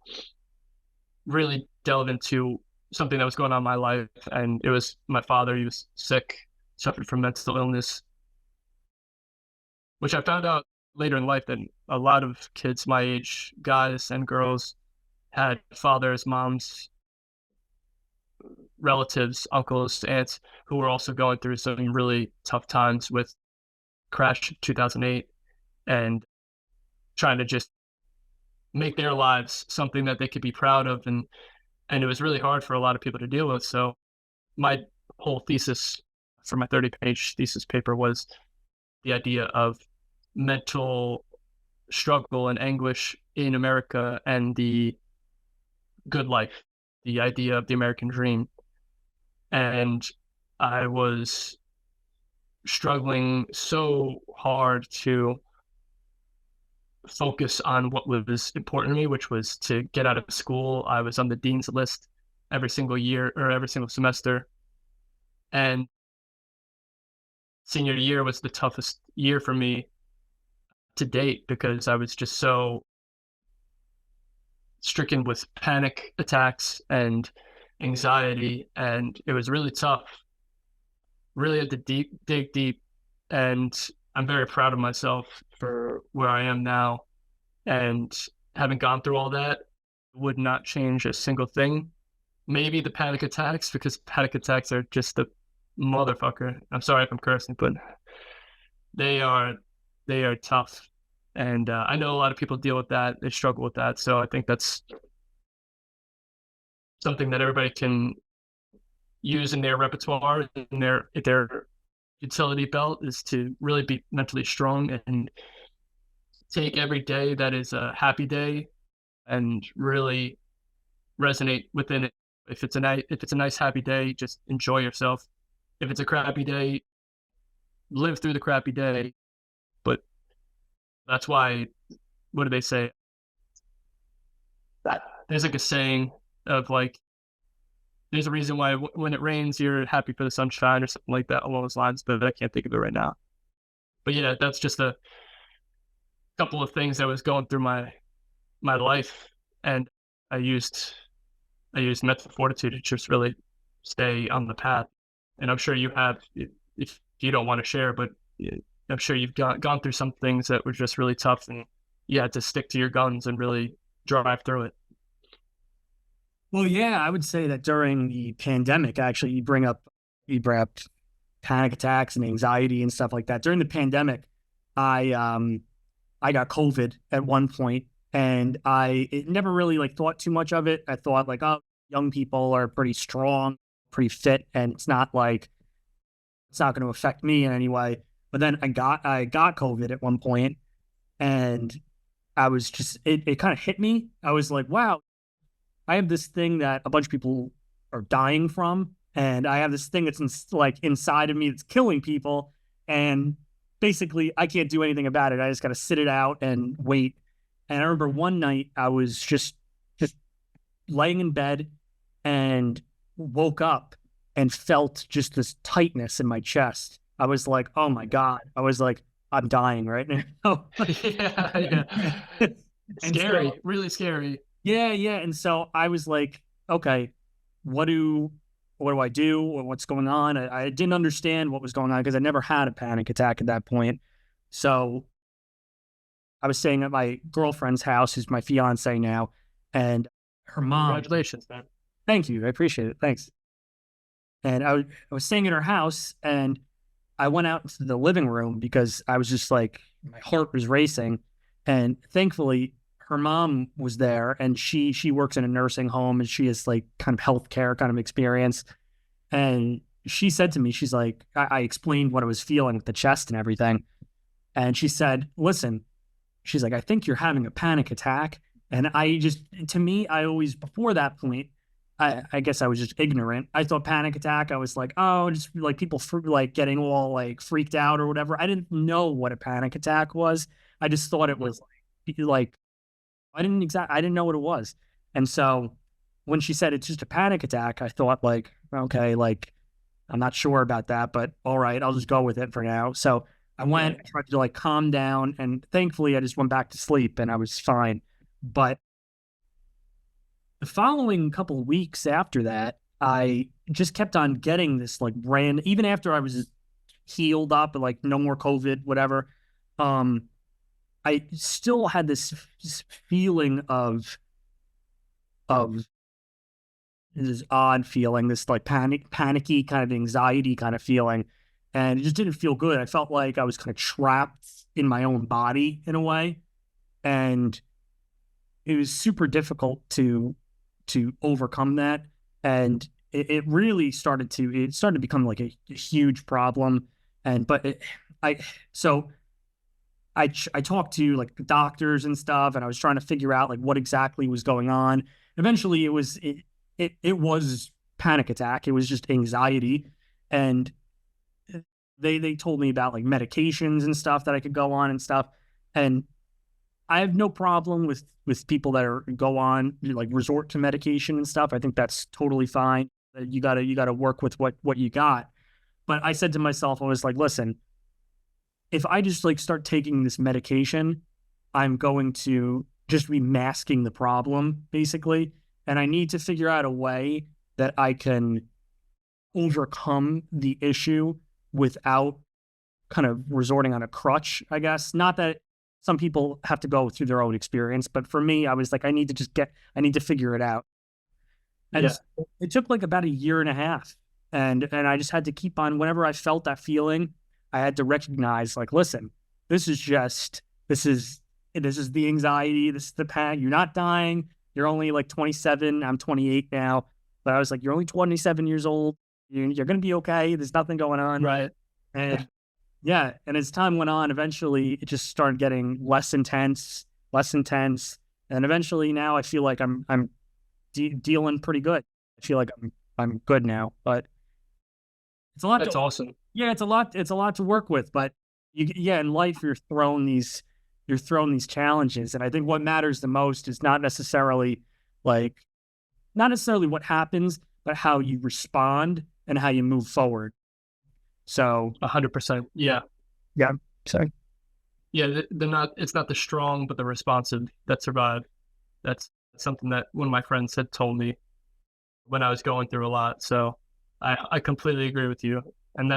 really delve into something that was going on in my life. And it was my father. He was sick, suffered from mental illness, which I found out later in life that a lot of kids my age, guys and girls, had fathers, moms, relatives, uncles, aunts who were also going through some really tough times with crash 2008 and trying to just make their lives something that they could be proud of. And it was really hard for a lot of people to deal with. So my whole thesis for my 30-page thesis paper was the idea of mental struggle and anguish in America and the good life, the idea of the American dream. And I was struggling so hard to focus on what was important to me, which was to get out of school. I was on the dean's list every single year or every single semester. And senior year was the toughest year for me to date because I was just so stricken with panic attacks and anxiety. And it was really tough. Really had to dig deep. And I'm very proud of myself for where I am now. And having gone through all that, would not change a single thing. Maybe the panic attacks, because panic attacks are just a motherfucker. I'm sorry if I'm cursing, but they are they are tough. And I know a lot of people deal with that. They struggle with that. So I think that's something that everybody can use in their repertoire, in their utility belt, is to really be mentally strong and take every day that is a happy day and really resonate within it. If it's a nice happy day, just enjoy yourself. If it's a crappy day, live through the crappy day. But that's why, what do they say? That there's like a saying of like, there's a reason why when it rains, you're happy for the sunshine or something like that along those lines, but I can't think of it right now. But yeah, that's just a couple of things that was going through my life, and I used I used mental fortitude to just really stay on the path. And I'm sure you have, if you don't want to share, but I'm sure you've gone through some things that were just really tough, and you had to stick to your guns and really drive through it. Well, yeah, I would say that during the pandemic, actually, you bring up panic attacks and anxiety and stuff like that. During the pandemic, I got COVID at one point, and I it never really like thought too much of it. I thought like, oh, young people are pretty strong, pretty fit, and it's not going to affect me in any way. But then I got COVID at one point, and I was just, it kind of hit me. I was like, wow, I have this thing that a bunch of people are dying from, and I have this thing that's like inside of me that's killing people, and basically I can't do anything about it. I just got to sit it out and wait. And I remember one night I was just laying in bed and woke up and felt just this tightness in my chest. I was like, oh my God. I was like, I'm dying right now. Yeah, yeah. And so, Scary, really scary. yeah, yeah. And so I was like, okay, what do what do I do? What's going on? I didn't understand what was going on because I never had a panic attack at that point. So I was staying at my girlfriend's house, who's my fiance now, and her mom. Congratulations, man. Thank you, I appreciate it. Thanks. And I was staying at her house, and I went out to the living room because I was just like my heart was racing, and thankfully her mom was there, and she works in a nursing home, and she has like kind of healthcare kind of experience. And she said to me, she's like, I explained what I was feeling with the chest and everything, and she said, "Listen," she's like, "I think you're having a panic attack." And I just, to me, I always before that point, I guess I was just ignorant. I thought panic attack. I was like, oh, just like people like getting all like freaked out or whatever. I didn't know what a panic attack was. I just thought it was like I didn't know what it was. And so when she said it's just a panic attack, I thought like, okay, like I'm not sure about that, but all right, I'll just go with it for now. So I went, Right. tried to like calm down, and thankfully I just went back to sleep and I was fine. But the following couple of weeks after that, I just kept on getting this like brand, even after I was healed up and like no more COVID, whatever. Um, I still had this feeling of this odd feeling, this like panicky kind of anxiety kind of feeling. And it just didn't feel good. I felt like I was kind of trapped in my own body in a way. And it was super difficult to overcome that. And it really started to become like a huge problem. And but it, I so I talked to like the doctors and stuff, and I was trying to figure out like what exactly was going on. Eventually, it was panic attack. It was just anxiety, and they told me about like medications and stuff that I could go on and stuff. And I have no problem with people that are go on like resort to medication and stuff. I think that's totally fine. You gotta work with what you got. But I said to myself, I was like, listen, if I just like start taking this medication, I'm going to just be masking the problem basically. And I need to figure out a way that I can overcome the issue without kind of resorting on a crutch, I guess. Not that some people have to go through their own experience, but for me, I was like, I need to figure it out. And Yeah. it took like about a year and a half. And I just had to keep on whenever I felt that feeling, I had to recognize like, listen, this is just this is the anxiety, this is the panic. You're not dying. You're only like 27. I'm 28 now. But I was like, you're only 27 years old. You're gonna be okay. There's nothing going on. Right. And yeah, and as time went on, eventually it just started getting less intense, less intense, and eventually now I feel like I'm dealing pretty good. I feel like I'm good now, but it's a lot to That's awesome. yeah, it's a lot to work with, but yeah, in life you're thrown these challenges, and I think what matters the most is like not necessarily what happens, but how you respond and how you move forward. So 100%. Yeah. yeah, sorry. Yeah. They're not, it's not the strong, but the responsive that survive. That's something that one of my friends had told me when I was going through a lot. So I completely agree with you. And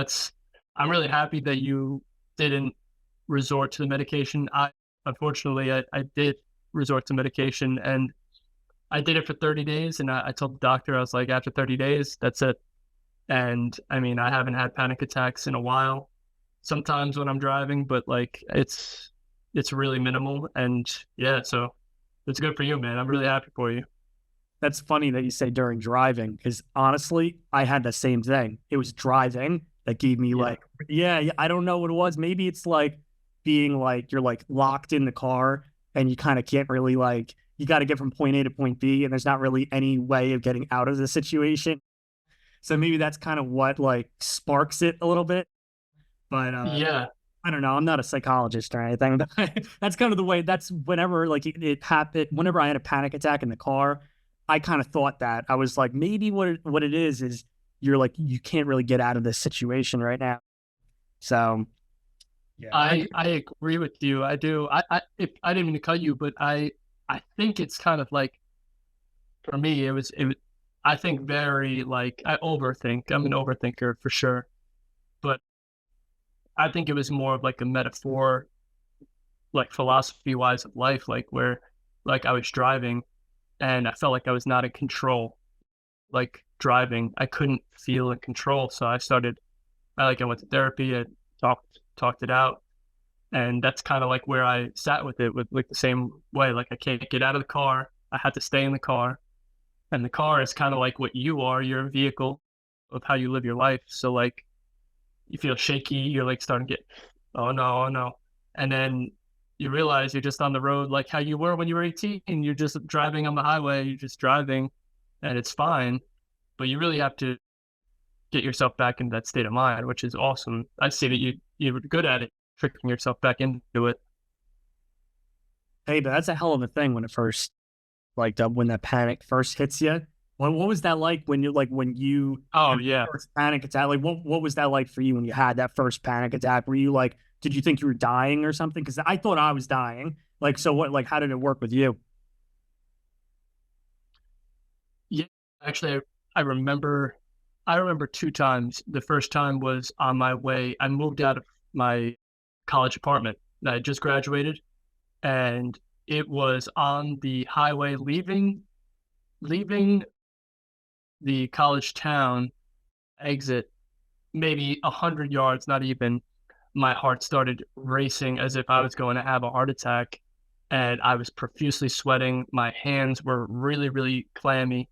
I'm really happy that you didn't resort to the medication. Unfortunately, I did resort to medication, and I did it for 30 days. And I told the doctor, I was like, after 30 days, that's it. And I mean, I haven't had panic attacks in a while, sometimes when I'm driving, but like it's really minimal. And yeah, so it's good for you, man. I'm really happy for you. That's funny that you say during driving, because honestly, I had the same thing. It was driving that gave me Yeah. like, yeah, I don't know what it was. Maybe it's like being like you're like locked in the car and you kind of can't really like, you got to get from point A to point B, and there's not really any way of getting out of the situation. So maybe that's kind of what like sparks it a little bit. But Yeah, I don't know. I'm not a psychologist or anything, but that's kind of the way. That's whenever like it happened. Whenever I had a panic attack in the car, I kind of thought that I was like, maybe what it is you're like you can't really get out of this situation right now. So yeah, I agree with you. I do. I didn't mean to cut you, but I think it's kind of like for me, it was I think very like I overthink. I'm an overthinker for sure, but I think it was more of like a metaphor, like philosophy wise of life, like where like I was driving and I felt like I was not in control. Like driving, I couldn't feel in control, so I went to therapy. I talked it out, and that's kind of like where I sat with it, with like the same way. Like I can't get out of the car. I had to stay in the car, and the car is kind of like what you are. You're a vehicle of how you live your life. So like you feel shaky. You're like starting to get, oh no, oh no, and then you realize you're just on the road like how you were when you were 18. You're just driving on the highway. You're just driving, and it's fine. But you really have to get yourself back into that state of mind, which is awesome. I see that you were good at it, tricking yourself back into it. hey, but that's a hell of a thing when it first like when that panic first hits you. What was that like when you Oh had yeah, the first panic attack? Like what was that like for you when you had that first panic attack? Were you like, did you think you were dying or something? Because I thought I was dying. Like so, what like how did it work with you? yeah. Actually, I remember. I remember two times. The first time was on my way. I moved out of my college apartment. I just graduated, and it was on the highway leaving the college town exit, maybe 100 yards, not even. My heart started racing as if I was going to have a heart attack, and I was profusely sweating. My hands were really, really clammy,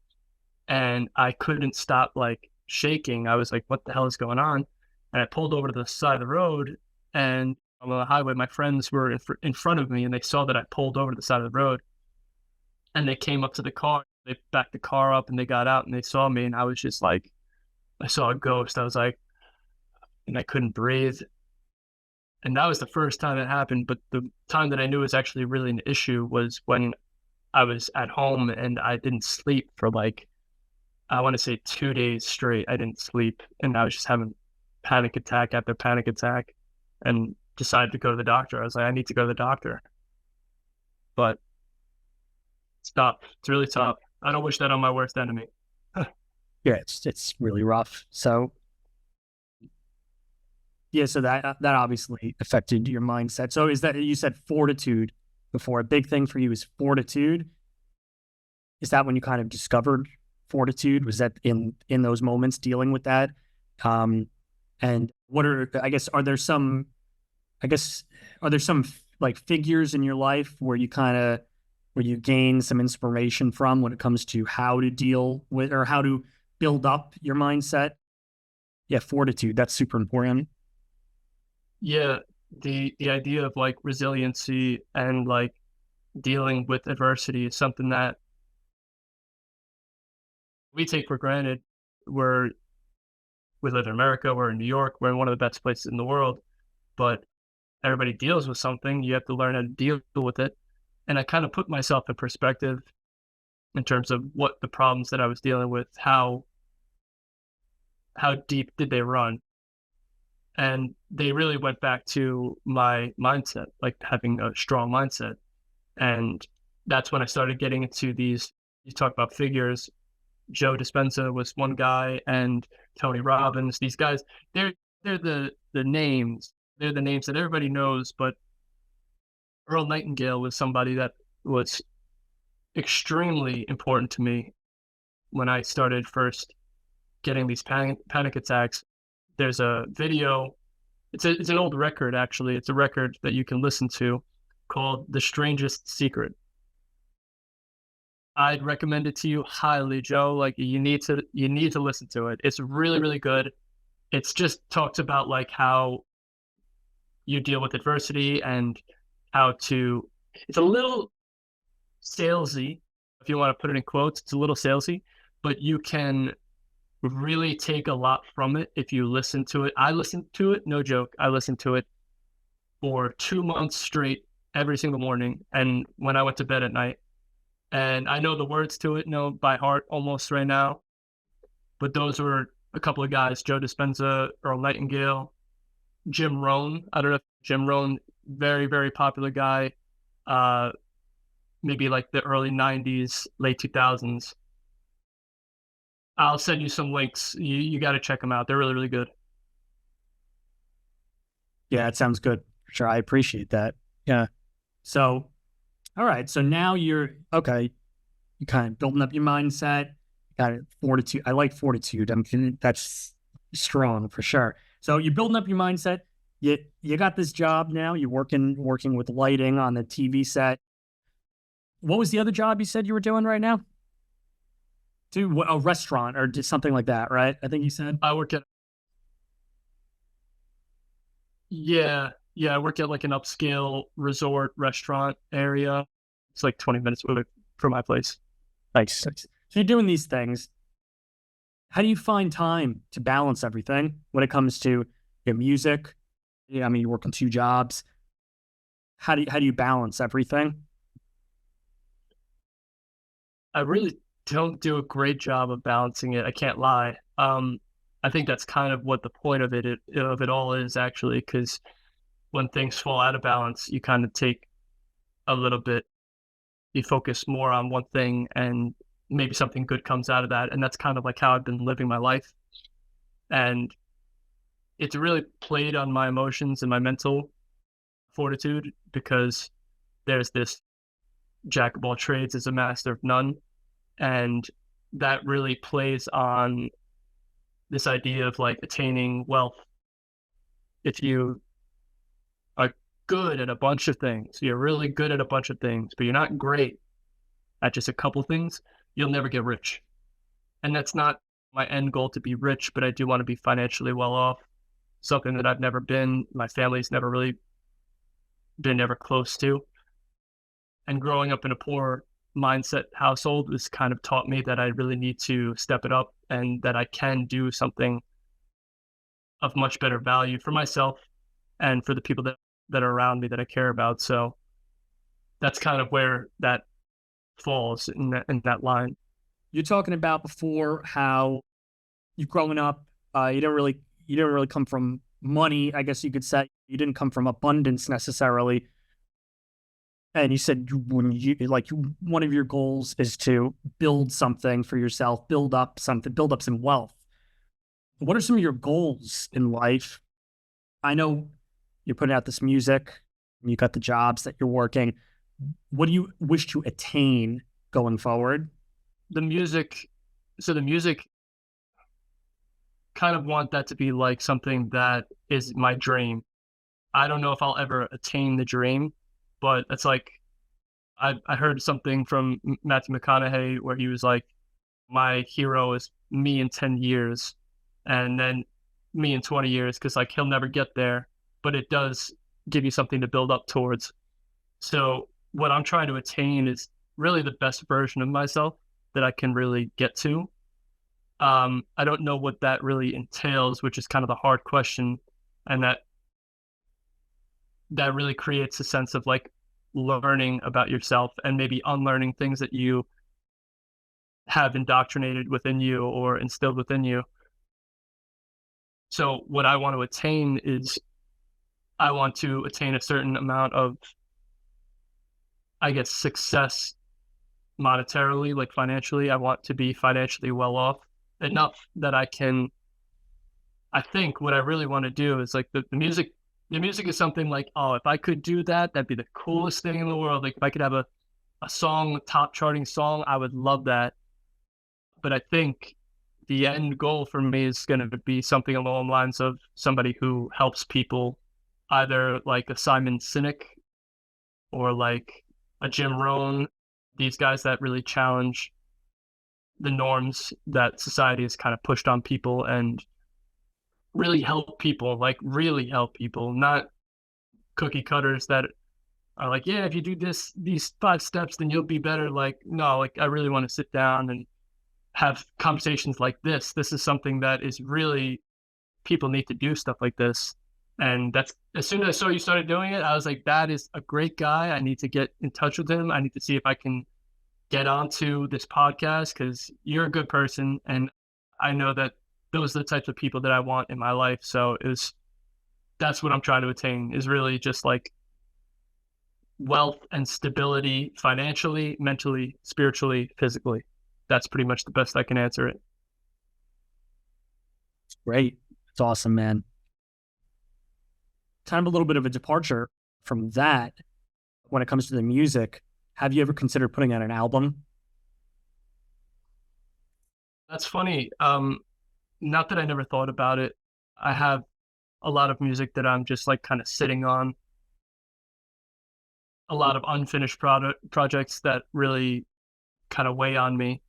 and I couldn't stop like shaking. I was like, "What the hell is going on?" And I pulled over to the side of the road, and on the highway, my friends were in front of me, and they saw that I pulled over to the side of the road, and they came up to the car. They backed the car up, and they got out, and they saw me, and I was just like, I saw a ghost. I was like, and I couldn't breathe. And that was the first time it happened. But the time that I knew was actually really an issue was when I was at home and I didn't sleep for like, I want to say 2 days straight. I didn't sleep and I was just having panic attack after panic attack and decided to go to the doctor. I was like, I need to go to the doctor. But it's tough. It's really tough. I don't wish that on my worst enemy. Yeah, it's really rough. So yeah, so that obviously affected your mindset. So is that you said fortitude before? A big thing for you is fortitude. Is that when you kind of discovered fortitude? Was that in those moments dealing with that? Um, and what are I guess are there some I guess are there some like figures in your life where you kind of where you gain some inspiration from when it comes to how to deal with or how to build up your mindset? Yeah, fortitude. That's super important. Yeah, the idea of like resiliency and like dealing with adversity is something that we take for granted. We're we live in America, we're in New York, we're in one of the best places in the world, but everybody deals with something. You have to learn how to deal with it. And I kind of put myself in perspective in terms of what the problems that I was dealing with, how deep did they run? And they really went back to my mindset, like having a strong mindset. And that's when I started getting into these, you talk about figures. Joe Dispenza was one guy, and Tony Robbins. These guys, they're they're the names. They're the names that everybody knows. But Earl Nightingale was somebody that was extremely important to me when I started first getting these panic attacks. There's a video. It's an old record actually. It's a record that you can listen to called "The Strangest Secret." I'd recommend it to you highly, Joe. Like you need to listen to it. It's really, really good. It's just talks about like how you deal with adversity and how to It's a little salesy, if you want to put it in quotes. It's a little salesy, but you can really take a lot from it if you listen to it. I listened to it, no joke. I listened to it for 2 months straight every single morning, and when I went to bed at night. And I know the words to it, know by heart almost right now. But those were a couple of guys: Joe Dispenza, Earl Nightingale, Jim Rohn. I don't know if Jim Rohn, very, very popular guy. Uh, Maybe like the early 90s, late 2000s. I'll send you some links. You got to check them out. They're really, really good. Yeah, it sounds good. Sure, I appreciate that. Yeah. So, all right. So now you're okay. You kind of building up your mindset. Got it. Fortitude. I like fortitude. That's strong for sure. So you're building up your mindset. You got this job now. You're working with lighting on the TV set. What was the other job you said you were doing right now? To a restaurant or just something like that, right? I think you said. I work at Yeah, yeah. I work at like an upscale resort restaurant area. It's like 20 minutes away from my place. Nice. So you're doing these things. How do you find time to balance everything when it comes to your music? Yeah, I mean, you work on two jobs. How do you balance everything? I really don't do a great job of balancing it. I can't lie. I think that's kind of what the point of it all is, actually, because when things fall out of balance, you kind of take a little bit, you focus more on one thing, and maybe something good comes out of that. And that's kind of like how I've been living my life. And it's really played on my emotions and my mental fortitude, because there's this jack of all trades is a master of none. And that really plays on this idea of like attaining wealth. If you are good at a bunch of things, you're really good at a bunch of things, but you're not great at just a couple things, you'll never get rich. And that's not my end goal, to be rich, but I do want to be financially well off, something that I've never been. My family's never really been ever close to. And growing up in a poor mindset household has kind of taught me that I really need to step it up, and that I can do something of much better value for myself and for the people that are around me that I care about. So that's kind of where that falls in that line. You're talking about before how you growing up, you didn't really come from money. I guess you could say you didn't come from abundance necessarily. And you said one of your goals is to build something for yourself, build up some wealth. What are some of your goals in life? I know you're putting out this music, you got the jobs that you're working. What do you wish to attain going forward? The music, so the music, kind of want that to be like something that is my dream. I don't know if I'll ever attain the dream, but it's like I heard something from Matthew McConaughey where he was like, my hero is me in 10 years, and then me in 20 years, because like he'll never get there, but it does give you something to build up towards. So what I'm trying to attain is really the best version of myself that I can really get to. I don't know what that really entails, which is kind of the hard question, and that really creates a sense of like learning about yourself and maybe unlearning things that you have indoctrinated within you or instilled within you. So what I want to attain is, I want to attain a certain amount of, I guess, success monetarily, like financially. I want to be financially well off enough that I think what I really want to do is like the music is something like, oh, if I could do that, that'd be the coolest thing in the world. Like if I could have a song, top charting song, I would love that. But I think the end goal for me is going to be something along the lines of somebody who helps people, either like a Simon Sinek or like a Jim Rohn, these guys that really challenge the norms that society has kind of pushed on people, and really help people, like really help people, not cookie cutters that are like, yeah, if you do these 5 steps, then you'll be better. Like, no, like I really want to sit down and have conversations like this. This is something that is really people need to do stuff like this. And that's as soon as I saw you started doing it, I was like, that is a great guy. I need to get in touch with him. I need to see if I can get onto this podcast because you're a good person. And I know that those are the types of people that I want in my life. So that's what I'm trying to attain is really just like wealth and stability financially, mentally, spiritually, physically. That's pretty much the best I can answer it. Great. It's awesome, man. Kind of a little bit of a departure from that when it comes to the music. Have you ever considered putting out an album? That's funny. Not that I never thought about it. I have a lot of music that I'm just like kind of sitting on, a lot of unfinished projects that really kind of weigh on me.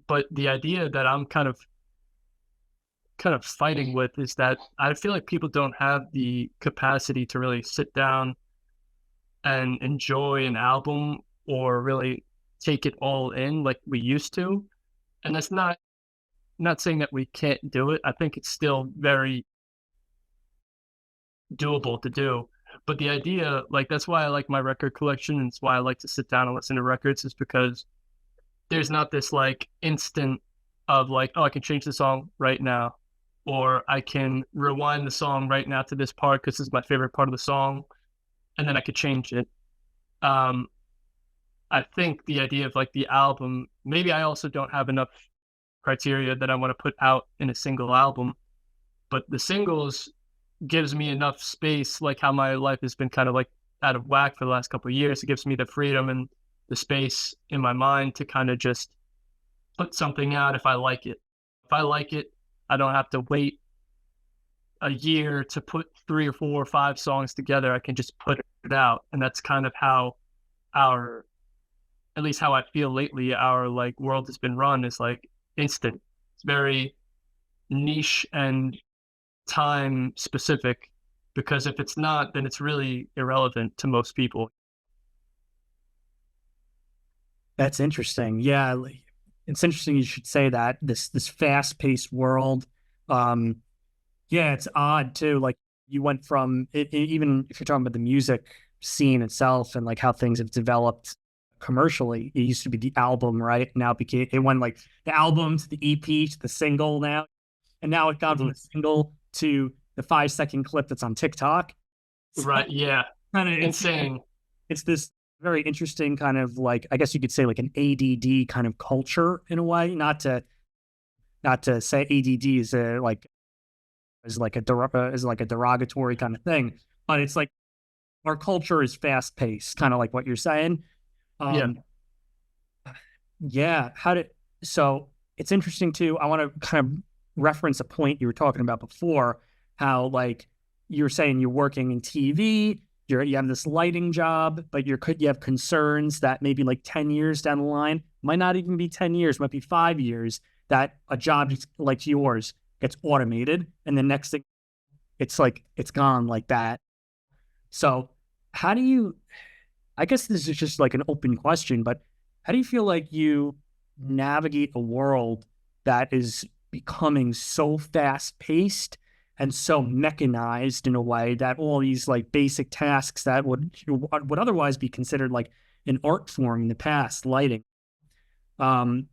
But the idea that I'm kind of fighting with is that I feel like people don't have the capacity to really sit down and enjoy an album or really take it all in like we used to. And that's not saying that we can't do it. I think it's still very doable to do. But the idea, like that's why I like my record collection and it's why I like to sit down and listen to records is because there's not this like instant of like, oh, I can change the song right now, or I can rewind the song right now to this part because this is my favorite part of the song, and then I could change it. Um, I think the idea of like the album, maybe I also don't have enough criteria that I want to put out in a single album, but the singles gives me enough space, like how my life has been kind of like out of whack for the last couple of years. It gives me the freedom and the space in my mind to kind of just put something out if I like it. If I like it, I don't have to wait a year to put 3 or 4 or 5 songs together. I can just put it out. And that's kind of how our, at least how I feel lately, our like world has been run is like instant. It's very niche and time specific because if it's not, then it's really irrelevant to most people. That's interesting. Yeah, it's interesting you should say that this fast paced world. Um, yeah, it's odd too. Like you went from it, even if you're talking about the music scene itself and like how things have developed commercially. It used to be the album, right? Now it went like the album to the EP to the single now, and now it got from Mhm. the single to the 5 second clip that's on TikTok. So Right. Yeah. kind of Insane. it's this very interesting kind of like I guess you could say like an ADD kind of culture in a way. Not to say ADD is a like is like a derogatory kind of thing, but it's like our culture is fast paced, kind of like what you're saying. Yeah. Um, yeah, so it's interesting too. I want to kind of reference a point you were talking about before, how like you were saying you're working in TV, you have this lighting job, but you have concerns that maybe like 10 years down the line, might not even be 10 years, might be 5 years, that a job like yours gets automated. And the next thing it's like it's gone like that. So how do you I guess this is just like an open question, but how do you feel like you navigate a world that is becoming so fast paced and so mechanized in a way that all these like basic tasks that would otherwise be considered like an art form in the past, lighting. Um,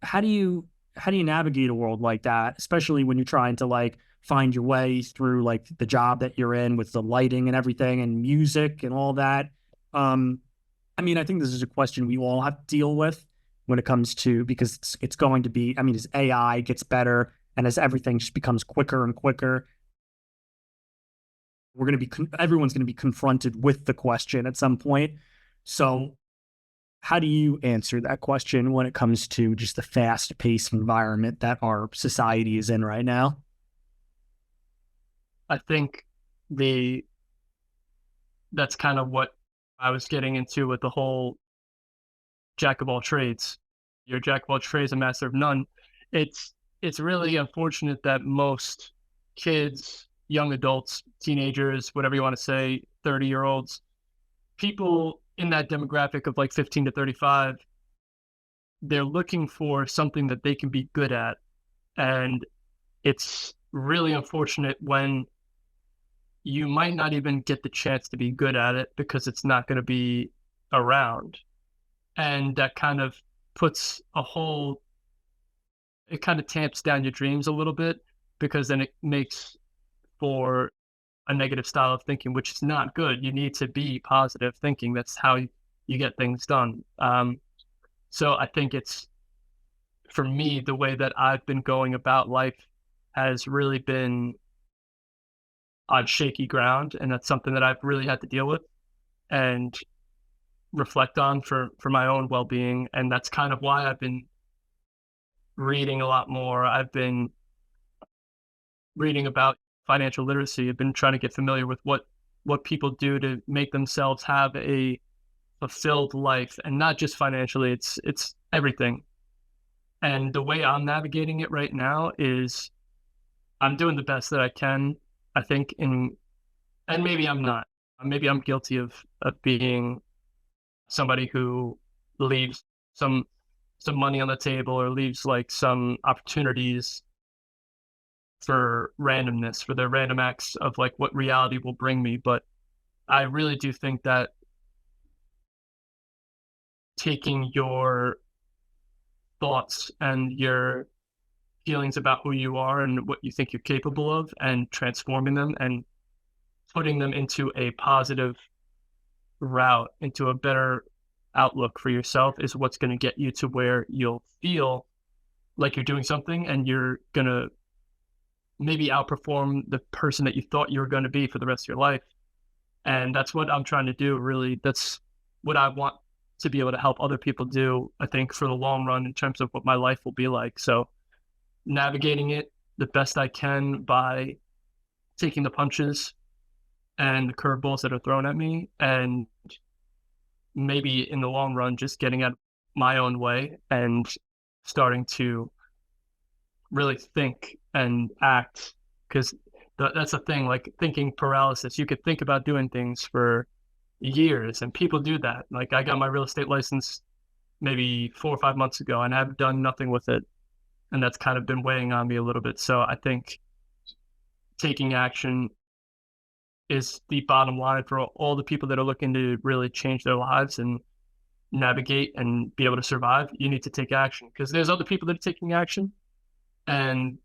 how do you navigate a world like that, especially when you're trying to like find your way through like the job that you're in with the lighting and everything and music and all that? Um, I mean, I think this is a question we all have to deal with when it comes to because it's going to be. I mean, as AI gets better and as everything just becomes quicker and quicker, everyone's going to be confronted with the question at some point. So, how do you answer that question when it comes to just the fast-paced environment that our society is in right now? I think the that's kind of what I was getting into with the whole jack of all trades. You're a jack of all trades, a master of none. It's really unfortunate that most kids, young adults, teenagers, whatever you want to say, 30-year-olds, people in that demographic of like 15 to 35, they're looking for something that they can be good at. And it's really unfortunate when you might not even get the chance to be good at it because it's not going to be around. And that kind of puts a whole, it kind of tamps down your dreams a little bit because then it makes for a negative style of thinking, which is not good. You need to be positive thinking. That's how you get things done. So I think it's, for me, the way that I've been going about life has really been on shaky ground. And that's something that I've really had to deal with and reflect on for my own well-being. And that's kind of why I've been reading a lot more. I've been reading about financial literacy. I've been trying to get familiar with what people do to make themselves have a fulfilled life, and not just financially. It's everything. And the way I'm navigating it right now is I'm doing the best that I can. I think and maybe I'm not. Maybe I'm guilty of being somebody who leaves some money on the table or leaves like some opportunities for randomness, for the random acts of like what reality will bring me. But I really do think that taking your thoughts and your feelings about who you are and what you think you're capable of and transforming them and putting them into a positive route, into a better outlook for yourself is what's going to get you to where you'll feel like you're doing something and you're going to maybe outperform the person that you thought you were going to be for the rest of your life. And that's what I'm trying to do, really. That's what I want to be able to help other people do, I think, for the long run in terms of what my life will be like. So navigating it the best I can by taking the punches and the curveballs that are thrown at me, and maybe in the long run, just getting out my own way and starting to really think and act. Because that's the thing, like thinking paralysis. You could think about doing things for years, and people do that. Like I got my real estate license maybe 4 or 5 months ago, and I've done nothing with it, and that's kind of been weighing on me a little bit. So I think taking action is the bottom line for all the people that are looking to really change their lives and navigate and be able to survive. You need to take action because there's other people that are taking action, and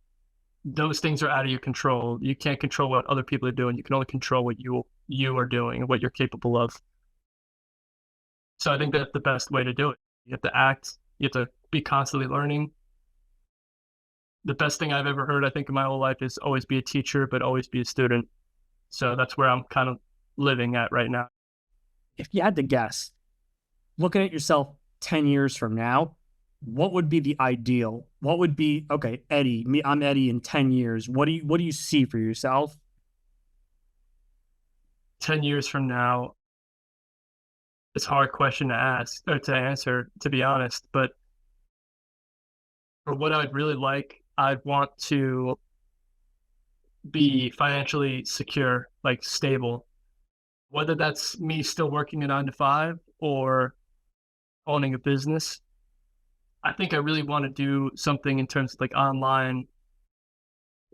those things are out of your control. You can't control what other people are doing. You can only control what you are doing and what you're capable of. So I think that's the best way to do it. You have to act. You have to be constantly learning. The best thing I've ever heard, I think, in my whole life is always be a teacher, but always be a student. So that's where I'm kind of living at right now. If you had to guess, looking at yourself 10 years from now, what would be the ideal? What would be, okay, Eddie, I'm Eddie in 10 years. What do you see for yourself? 10 years from now, it's a hard question to ask or to answer, to be honest. But for what I'd really like, I'd want to be financially secure, like stable, whether that's me still working a 9 to 5 or owning a business. I think I really want to do something in terms of like online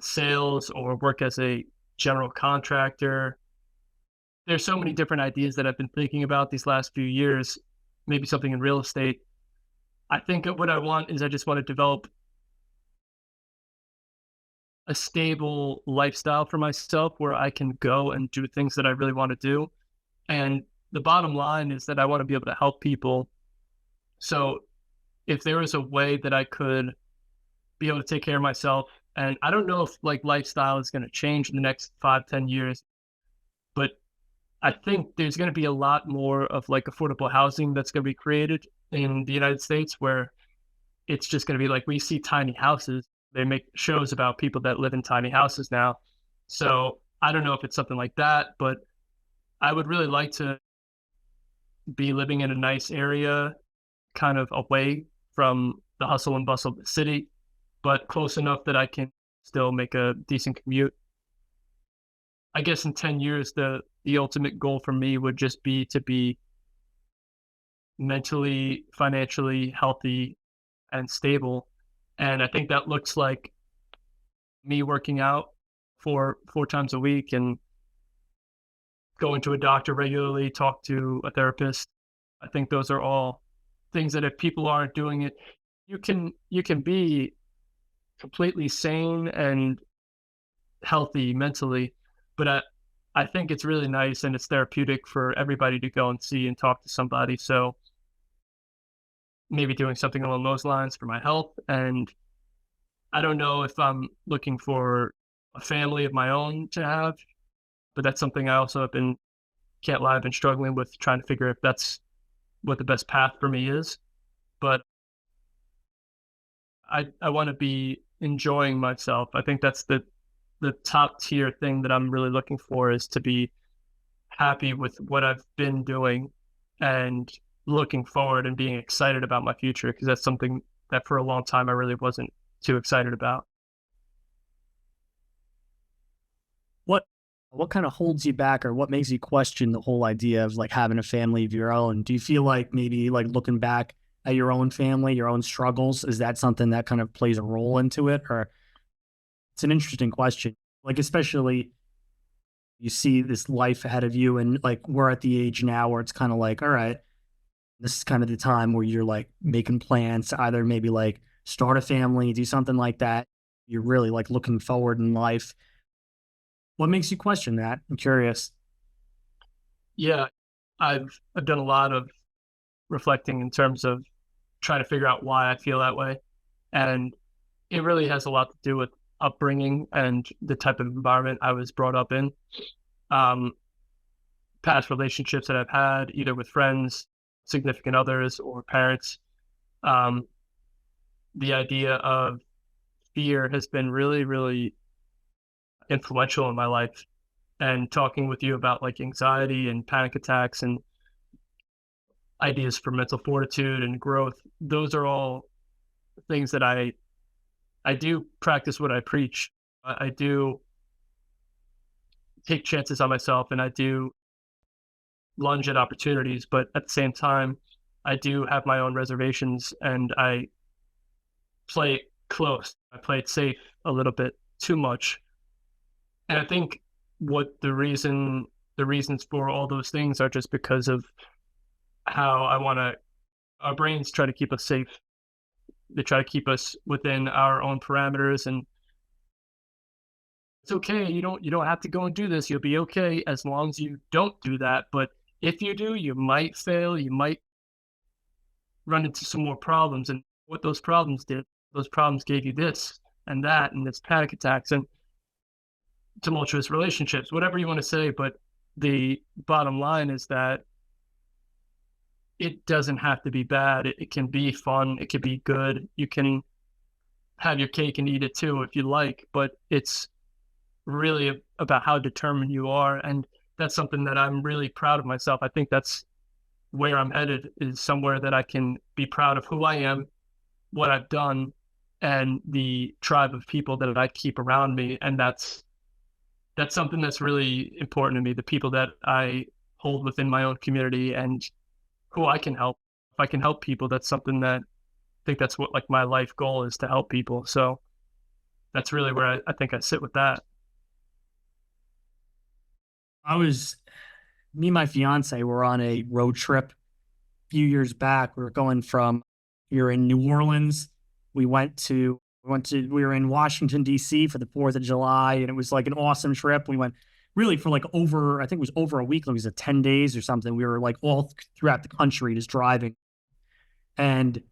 sales or work as a general contractor. There's so many different ideas that I've been thinking about these last few years, maybe something in real estate. I think what I want is I just want to develop a stable lifestyle for myself where I can go and do things that I really want to do. And the bottom line is that I want to be able to help people. So if there was a way that I could be able to take care of myself, and I don't know if like lifestyle is going to change in the next 5, 10 years, but I think there's going to be a lot more of like affordable housing that's going to be created in the United States where it's just going to be like we see tiny houses. They make shows about people that live in tiny houses now. So I don't know if it's something like that, but I would really like to be living in a nice area, kind of away from the hustle and bustle of the city, but close enough that I can still make a decent commute. I guess in 10 years, the the ultimate goal for me would just be to be mentally, financially healthy and stable. And I think that looks like me working out four times a week and going to a doctor regularly, talk to a therapist. I think those are all things that if people aren't doing it, you can be completely sane and healthy mentally, but I think it's really nice and it's therapeutic for everybody to go and see and talk to somebody. So maybe doing something along those lines for my health. And I don't know if I'm looking for a family of my own to have, but that's something I also have been, can't lie, I've been struggling with trying to figure if that's what the best path for me is. But I want to be enjoying myself. I think that's the top tier thing that I'm really looking for is to be happy with what I've been doing and looking forward and being excited about my future because that's something that for a long time I really wasn't too excited about. What what kind of holds you back, or what makes you question the whole idea of like having a family of your own? Do you feel like maybe like looking back at your own family, your own struggles, is that something that kind of plays a role into it? Or it's an interesting question. Like especially you see this life ahead of you, and like we're at the age now where it's kind of like, all right, this is kind of the time where you're like making plans to either maybe like start a family, do something like that. You're really like looking forward in life. What makes you question that? I'm curious. Yeah, I've done a lot of reflecting in terms of trying to figure out why I feel that way, and it really has a lot to do with upbringing and the type of environment I was brought up in. Um, Past relationships that I've had, either with friends, significant others, or parents. Um, the idea of fear has been really, really influential in my life. And talking with you about like anxiety and panic attacks and ideas for mental fortitude and growth, those are all things that I do practice what I preach. I do take chances on myself and I do lunge at opportunities, but at the same time, I do have my own reservations and I play it close. I play it safe a little bit too much. And I think what the reasons for all those things are just because of how I want to our brains try to keep us safe. They try to keep us within our own parameters and it's okay. You don't have to go and do this. You'll be okay as long as you don't do that. But if you do, you might fail. You might run into some more problems. And what those problems gave you this and that, and this panic attacks and tumultuous relationships, whatever you want to say. But the bottom line is that it doesn't have to be bad. It can be fun. It can be good. You can have your cake and eat it too if you like. But it's really about how determined you are. And that's something that I'm really proud of myself. I think that's where I'm headed is somewhere that I can be proud of who I am, what I've done, and the tribe of people that I keep around me. And that's something that's really important to me, the people that I hold within my own community and who I can help. If I can help people, that's something that I think that's what like my life goal is to help people. So that's really where I think I sit with that. I was Me and my fiance were on a road trip a few years back. We were in New Orleans. We were in Washington, D.C. for the 4th of July, and it was like an awesome trip. We went really for like over, I think it was over a week, like it was 10 days or something. We were like all throughout the country just driving. And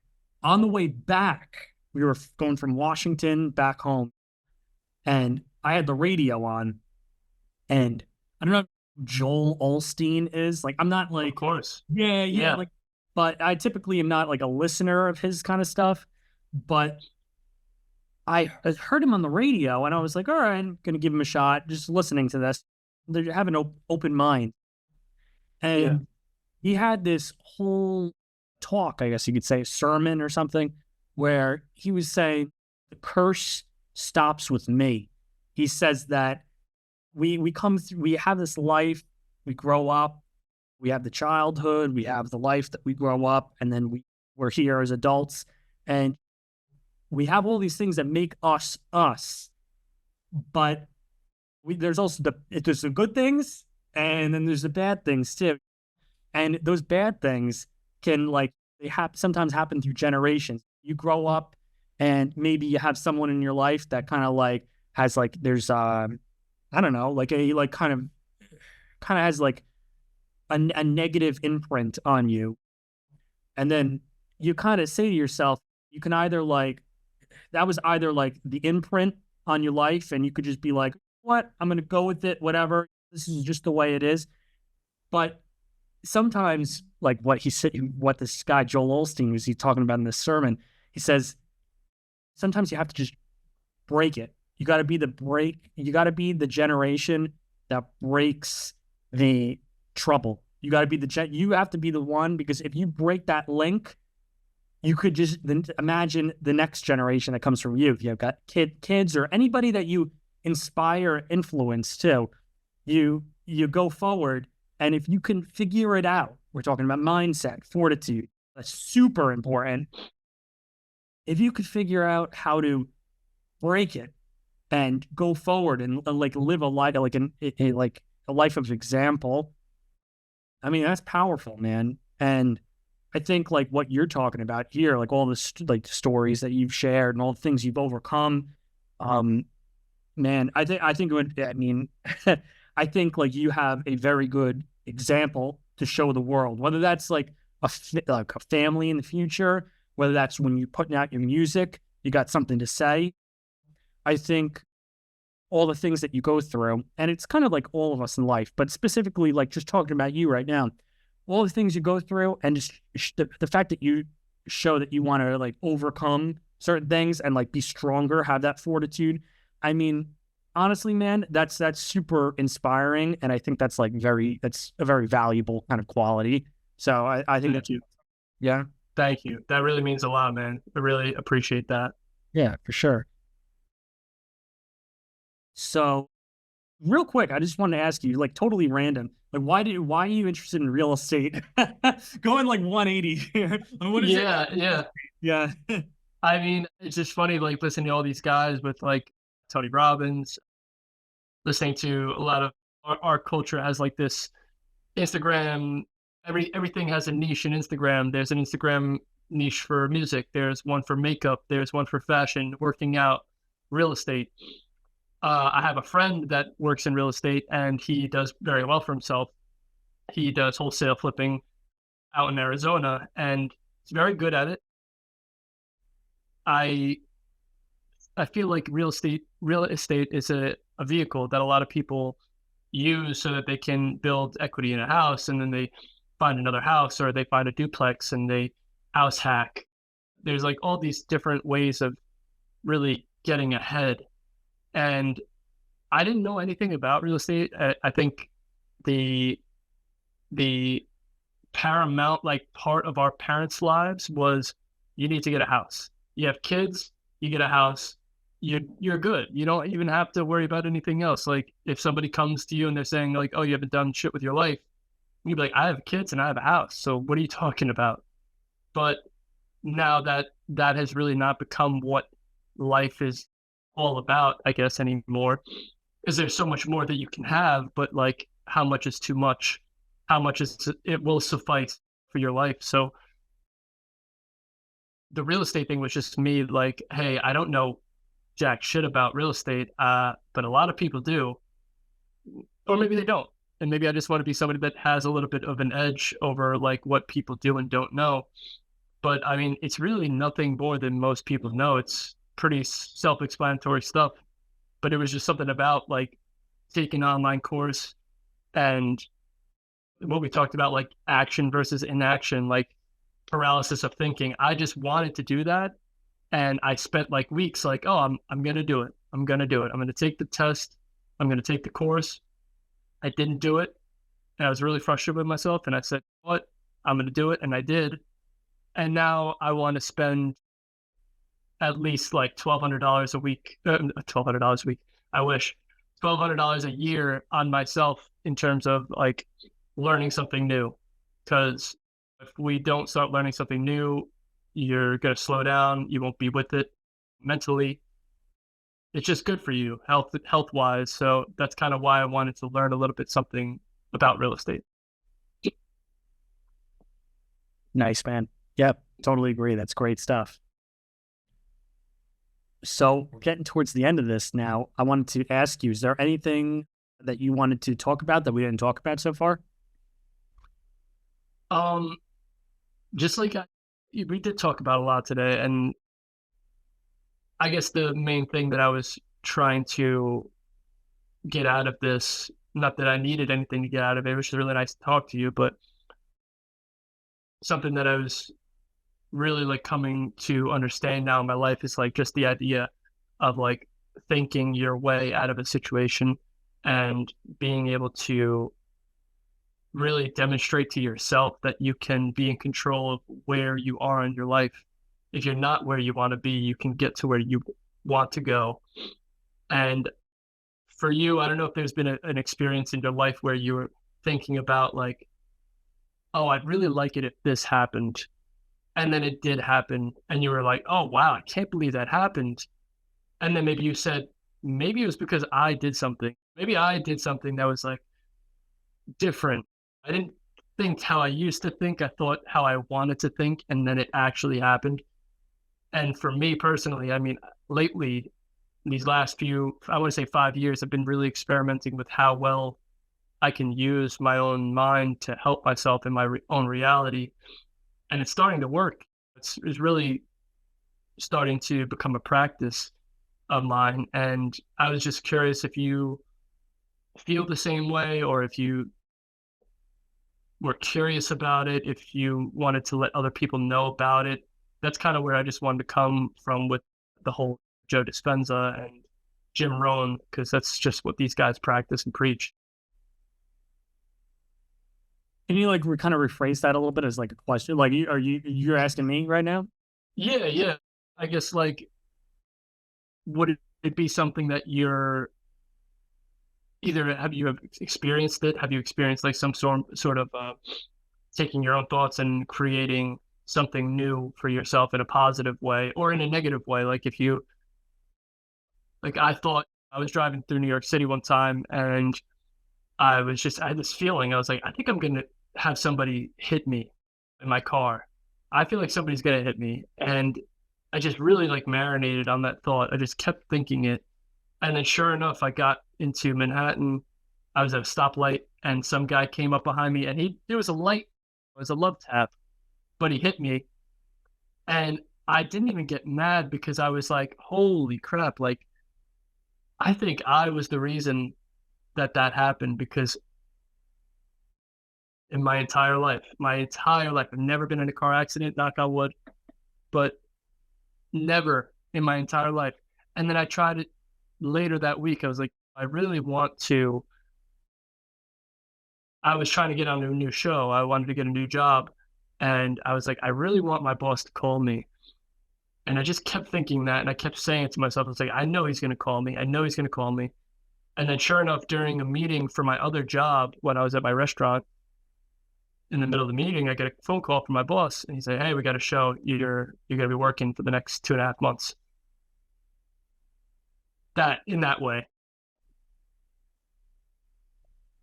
on the way back, we were going from Washington back home, and I had the radio on, and I don't know who Joel Olstein is. Like, I'm not Of like, course. yeah, yeah, Yeah. like, but I typically am not like a listener of his kind of stuff. But I heard him on the radio, and I was like, all right, I'm gonna give him a shot. Just listening to this, they have an open mind, Yeah. and he had this whole talk, I guess you could say, sermon or something, where he was saying the curse stops with me. He says that we come through, we have this life, We grow up, we have the childhood, we have the life that we grow up, and then we're here as adults, and we have all these things that make us us. But there's also there's the good things, and then there's the bad things too. And those bad things can sometimes happen through generations. You grow up, and maybe you have someone in your life that kind of has there's I don't know, like a kind of has a negative imprint on you. And then you kind of say to yourself, you can either that was either the imprint on your life, and you could just be like, what? I'm going to go with it, whatever. This is just the way it is. But sometimes, like what he said, what this guy, Joel Osteen, was he talking about in this sermon, he says, sometimes you have to just break it. You got to be you got to be the generation that breaks the trouble. You got to be you have to be the one, because if you break that link, you could just then imagine the next generation that comes from you. If you've got kids or anybody that you inspire, influence too, you go forward. And if you can figure it out, we're talking about mindset, fortitude. That's super important. If you could figure out how to break it and go forward and live a life, a life of example, I mean, that's powerful, man. And I think what you're talking about here, all the stories that you've shared and all the things you've overcome, man, I think it would, I mean, I think you have a very good example to show the world, whether that's a family in the future, whether that's when you're putting out your music, you got something to say. I think all the things that you go through, and it's kind of like all of us in life, but specifically just talking about you right now, all the things you go through, and just the fact that you show that you want to overcome certain things and be stronger, have that fortitude. I mean, honestly, man, that's super inspiring, and I think that's that's a very valuable kind of quality. So I think Thank you. yeah, Thank you. That really means a lot, man. I really appreciate that. yeah, for sure. So real quick, I just wanted to ask you, totally random, why are you interested in real estate? Going 180 here. What is it? Yeah, yeah. Yeah. I mean, it's just funny, listening to all these guys with Tony Robbins, listening to a lot of our culture has this Instagram. Everything has a niche in Instagram. There's an Instagram niche for music. There's one for makeup. There's one for fashion, working out, real estate. I have a friend that works in real estate, and he does very well for himself. He does wholesale flipping out in Arizona, and he's very good at it. I feel like real estate is a vehicle that a lot of people use so that they can build equity in a house, and then they find another house, or they find a duplex and they house hack. There's all these different ways of really getting ahead. And I didn't know anything about real estate. I think the paramount part of our parents' lives was, you need to get a house. You have kids, you get a house, you're good. You don't even have to worry about anything else. If somebody comes to you and they're saying oh, you haven't done shit with your life, you'd be like, I have kids and I have a house, so what are you talking about? But now that has really not become what life is all about, I guess, anymore, because there's so much more that you can have, but how much is too much? How much it will suffice for your life? So the real estate thing was just me hey, I don't know jack shit about real estate, but a lot of people do, or maybe they don't. And maybe I just want to be somebody that has a little bit of an edge over what people do and don't know. But I mean, it's really nothing more than most people know. It's pretty self-explanatory stuff. But it was just something about taking an online course, and what we talked about, action versus inaction, paralysis of thinking. I just wanted to do that. And I spent weeks oh, I'm going to do it. I'm going to do it. I'm going to take the test. I'm going to take the course. I didn't do it. And I was really frustrated with myself. And I said, what? I'm going to do it. And I did. And now I want to spend at least $1,200 a week. $1,200 a week. I wish. $1,200 a year on myself in terms of like learning something new. Because if we don't start learning something new, you're going to slow down. You won't be with it mentally. It's just good for you health wise. So that's kind of why I wanted to learn a little bit something about real estate. Nice, man. Yep, totally agree. That's great stuff. So we're getting towards the end of this now. I wanted to ask you, is there anything that you wanted to talk about that we didn't talk about so far? Um, just like we did talk about a lot today, and I guess the main thing that I was trying to get out of this, not that I needed anything to get out of it, it was really nice to talk to you, but something that I was really like coming to understand now in my life is like just the idea of like thinking your way out of a situation and being able to really demonstrate to yourself that you can be in control of where you are in your life. If you're not where you want to be, you can get to where you want to go. And for you, I don't know if there's been an experience in your life where you were thinking about like, oh, I'd really like it if this happened. And then it did happen. And you were like, oh, wow, I can't believe that happened. And then maybe you said, maybe it was because I did something. Maybe I did something that was like different. I didn't think how I used to think. I thought how I wanted to think. And then it actually happened. And for me personally, I mean, lately, these last few, I want to say 5 years, I've been really experimenting with how well I can use my own mind to help myself in my own reality. And it's starting to work. It's really starting to become a practice of mine. And I was just curious if you feel the same way or if you were curious about it, if you wanted to let other people know about it. That's kind of where I just wanted to come from with the whole Joe Dispenza and Jim Rohn, because that's just what these guys practice and preach. Can you like kind of rephrase that a little bit as like a question? Like, you're asking me right now? Yeah, yeah. I guess like would it be something that you're either have you have experienced it? Have you experienced like some sort of taking your own thoughts and creating something new for yourself in a positive way or in a negative way? Like if you like I thought I was driving through New York City one time and I had this feeling. I was like, I think I'm gonna have somebody hit me in my car. I feel like somebody's gonna hit me. And I just really like marinated on that thought. I just kept thinking it. And then sure enough, I got into Manhattan. I was at a stoplight and some guy came up behind me and there was a light, it was a love tap, but he hit me. And I didn't even get mad because I was like, holy crap, like I think I was the reason that that happened because in my entire life, I've never been in a car accident, knock on wood, but never in my entire life. And then I tried it later that week. I was like, I really want to. I was trying to get on a new show. I wanted to get a new job. And I was like, I really want my boss to call me. And I just kept thinking that. And I kept saying it to myself. I was like, I know he's going to call me. I know he's going to call me. And then sure enough, during a meeting for my other job, when I was at my restaurant, in the middle of the meeting, I get a phone call from my boss, and he said, "Hey, we got a show. You're going to be working for the next 2.5 months." That in that way.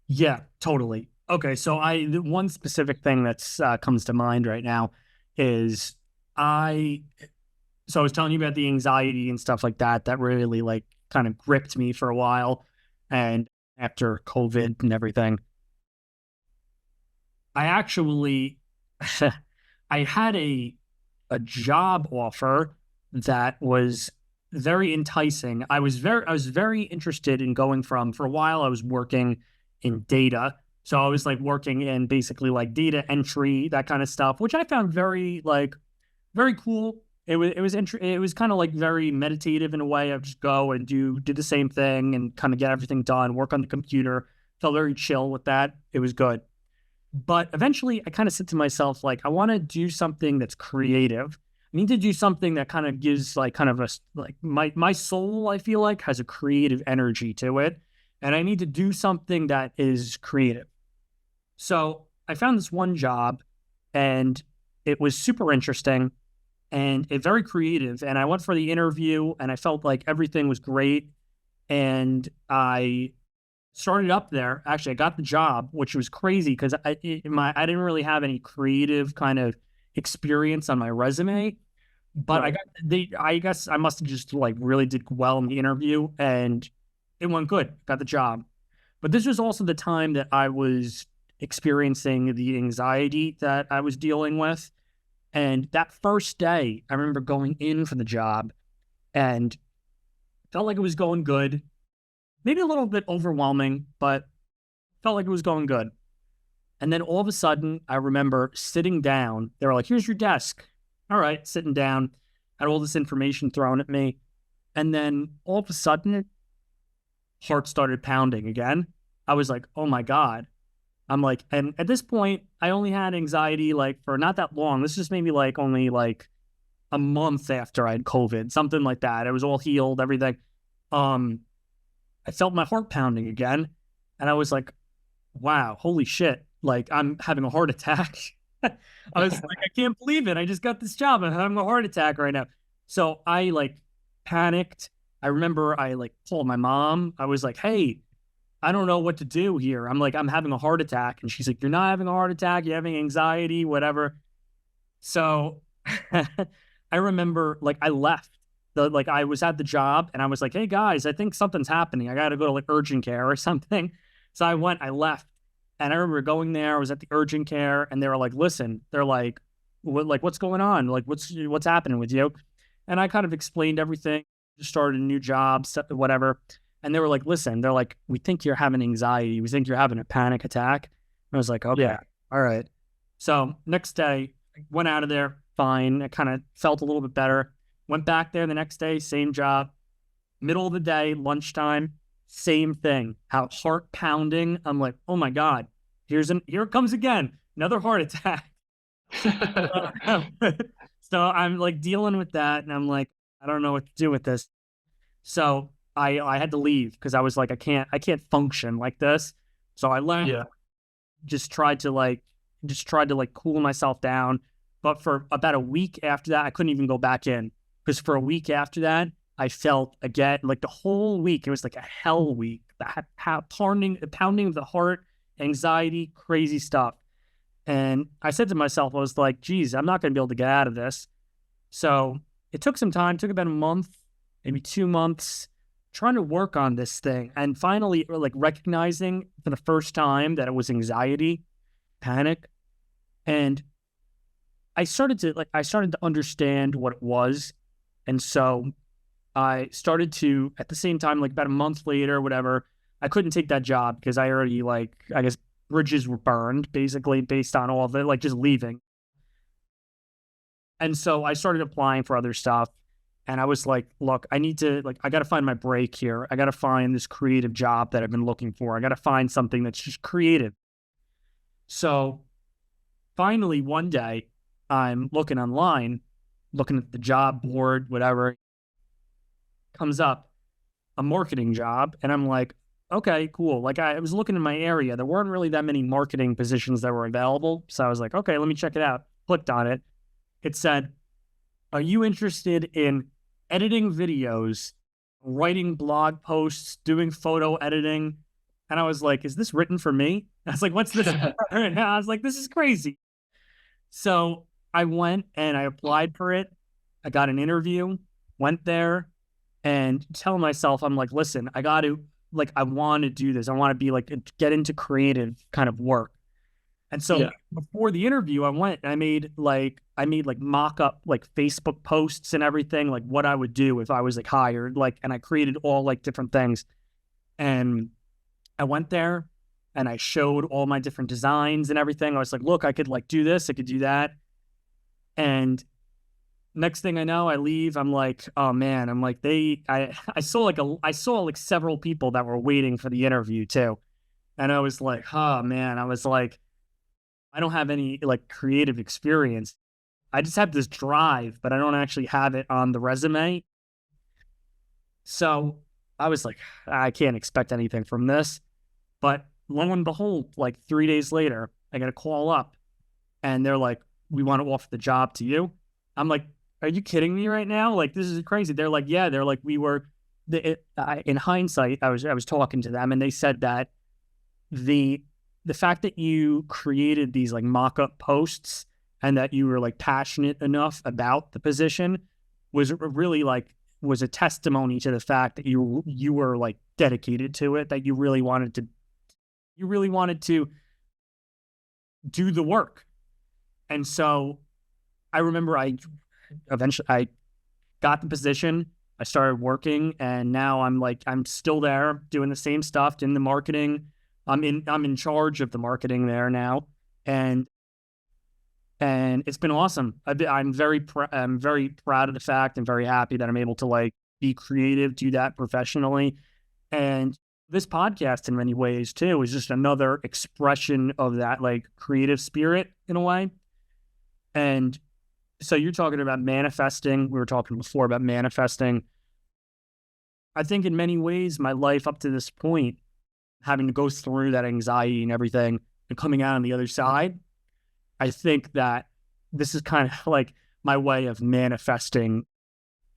Yeah, totally. Okay, so the one specific thing that's comes to mind right now is I. So I was telling you about the anxiety and stuff like that that really like kind of gripped me for a while, and after COVID and everything, I actually I had a job offer that was very enticing. I was very interested in going from for a while I was working in data. So I was like working in basically like data entry, that kind of stuff, which I found very like very cool. It was kind of like very meditative in a way. I would just go and do the same thing and kind of get everything done, work on the computer. Felt very chill with that. It was good. But eventually I kind of said to myself, like, I want to do something that's creative. I need to do something that kind of gives like kind of a like my soul, I feel like has a creative energy to it. and I need to do something that is creative. So I found this one job, and it was super interesting and it very creative. And I went for the interview, and I felt like everything was great. And I started up there. Actually, I got the job, which was crazy because I didn't really have any creative kind of experience on my resume. But Right. I guess I must have just like really did well in the interview, and it went good. Got the job. But this was also the time that I was experiencing the anxiety that I was dealing with. And that first day, I remember going in for the job and felt like it was going good. Maybe a little bit overwhelming, but felt like it was going good. And then all of a sudden, I remember sitting down. They were like, "Here's your desk." All right, sitting down, had all this information thrown at me. And then all of a sudden, heart started pounding again. I was like, "Oh my God." I'm like, and at this point, I only had anxiety like for not that long. This is maybe like only like a month after I had COVID, something like that. It was all healed, everything. Um, I felt my heart pounding again. And I was like, wow, holy shit. Like I'm having a heart attack. I was like, I can't believe it. I just got this job. I'm having a heart attack right now. So I like panicked. I remember I like called my mom. I was like, hey, I don't know what to do here. I'm like, I'm having a heart attack. And she's like, you're not having a heart attack. You're having anxiety, whatever. So I remember like I left. Like I was at the job and I was like, hey guys, I think something's happening. I gotta go to like urgent care or something. So I left. And I remember going there, I was at the urgent care and they were like, listen, they're like, what's going on? Like what's happening with you? And I kind of explained everything, just started a new job, whatever. And they were like, listen, they're like, we think you're having anxiety. We think you're having a panic attack. And I was like, okay, Yeah. all right. So next day, went out of there fine. I kind of felt a little bit better. Went back there the next day, same job, middle of the day, lunchtime, same thing. How heart pounding. I'm like, oh my God, here it comes again, another heart attack. So I'm like dealing with that, and I'm like, I don't know what to do with this. So I had to leave because I was like, I can't function like this. So I left, Yeah. just tried to like cool myself down. But for about a week after that, I couldn't even go back in because for a week after that, I felt again like the whole week. It was like a hell week. The pounding of the heart, anxiety, crazy stuff. And I said to myself, I was like, geez, I'm not going to be able to get out of this. So it took some time, took about a month, maybe 2 months, trying to work on this thing. And finally, like recognizing for the first time that it was anxiety, panic. And I started to understand what it was. And so I started to, at the same time, like about a month later, whatever, I couldn't take that job because I already, like, I guess bridges were burned basically based on all of it, like just leaving. And so I started applying for other stuff. And I was like, look, I got to find my break here. I got to find this creative job that I've been looking for. I got to find something that's just creative. So finally, one day, I'm looking online, looking at the job board, whatever comes up, a marketing job. And I'm like, okay, cool. Like I was looking in my area. There weren't really that many marketing positions that were available. So I was like, okay, let me check it out. Clicked on it. It said, are you interested in editing videos, writing blog posts, doing photo editing? And I was like, is this written for me? I was like, what's this? And I was like, this is crazy. So I went and I applied for it. I got an interview, went there, and telling myself, I'm like, listen, I want to do this. I want to be like, get into creative kind of work. And so Yeah. before the interview, I went and I made like mock up like Facebook posts and everything, like what I would do if I was like hired, like, and I created all like different things. And I went there and I showed all my different designs and everything. I was like, look, I could like do this, I could do that. And next thing I know, I leave. I'm like, oh man, I'm like, I saw like several people that were waiting for the interview too. And I was like, oh man, I was like, I don't have any like creative experience. I just have this drive, but I don't actually have it on the resume. So I was like, I can't expect anything from this. But lo and behold, like 3 days later, I get a call up and they're like, we want to offer the job to you. I'm like, are you kidding me right now? Like, this is crazy. They're like, yeah, they're like, we were, in hindsight, I was talking to them and they said that the the fact that you created these like mock-up posts and that you were like passionate enough about the position was really like was a testimony to the fact that you were like dedicated to it, that you really wanted to do the work. And so I remember I got the position, I started working, and now I'm still there doing the same stuff in the marketing. I'm in charge of the marketing there now, and it's been awesome. I'm very proud of the fact and very happy that I'm able to like be creative, do that professionally, and this podcast in many ways too is just another expression of that like creative spirit in a way. And so you're talking about manifesting. We were talking before about manifesting. I think in many ways, my life up to this point, having to go through that anxiety and everything and coming out on the other side, I think that this is kind of like my way of manifesting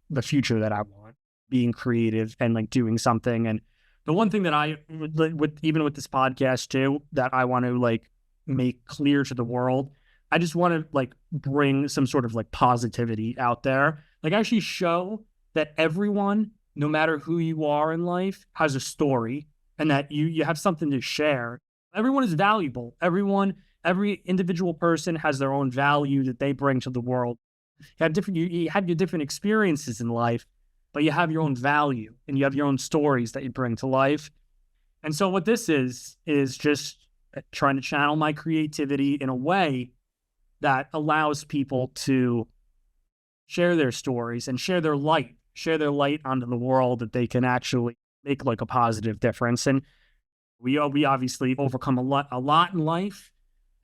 the future that I want, being creative and like doing something. And the one thing that even with this podcast too, that I want to like make clear to the world, I just want to like bring some sort of like positivity out there, like actually show that everyone, no matter who you are in life, has a story and that you have something to share. Everyone is valuable. Every individual person has their own value that they bring to the world. You have your different experiences in life, but you have your own value and you have your own stories that you bring to life. And so what this is just trying to channel my creativity in a way that allows people to share their stories and share their light onto the world, that they can actually make like a positive difference. And we obviously overcome a lot in life,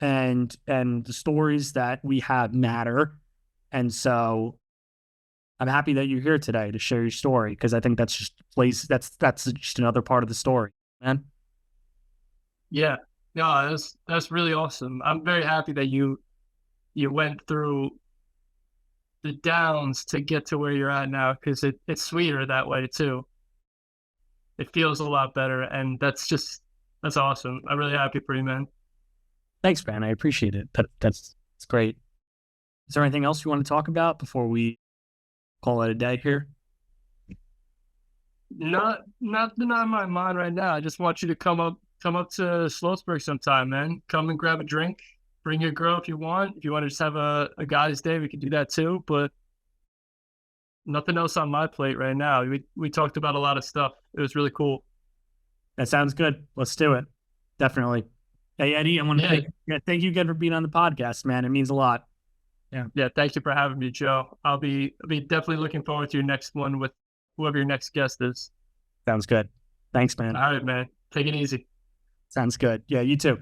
and the stories that we have matter. And so I'm happy that you're here today to share your story, because I think that's just another part of the story, man. Yeah. No, that's really awesome. I'm very happy that you went through the downs to get to where you're at now, because it's sweeter that way too. It feels a lot better, and that's awesome. I'm really happy for you, man. Thanks, man. I appreciate it. That's great. Is there anything else you want to talk about before we call it a day here? Nothing on my mind right now. I just want you to come up to Sloatsburg sometime, man. Come and grab a drink. Bring your girl if you want. If you want to just have a guy's day, we can do that too. But nothing else on my plate right now. We talked about a lot of stuff. It was really cool. That sounds good. Let's do it. Definitely. Hey, Eddie, I want to thank you again for being on the podcast, man. It means a lot. Yeah. Yeah. Thank you for having me, Joe. I'll be definitely looking forward to your next one with whoever your next guest is. Sounds good. Thanks, man. All right, man. Take it easy. Sounds good. Yeah, you too.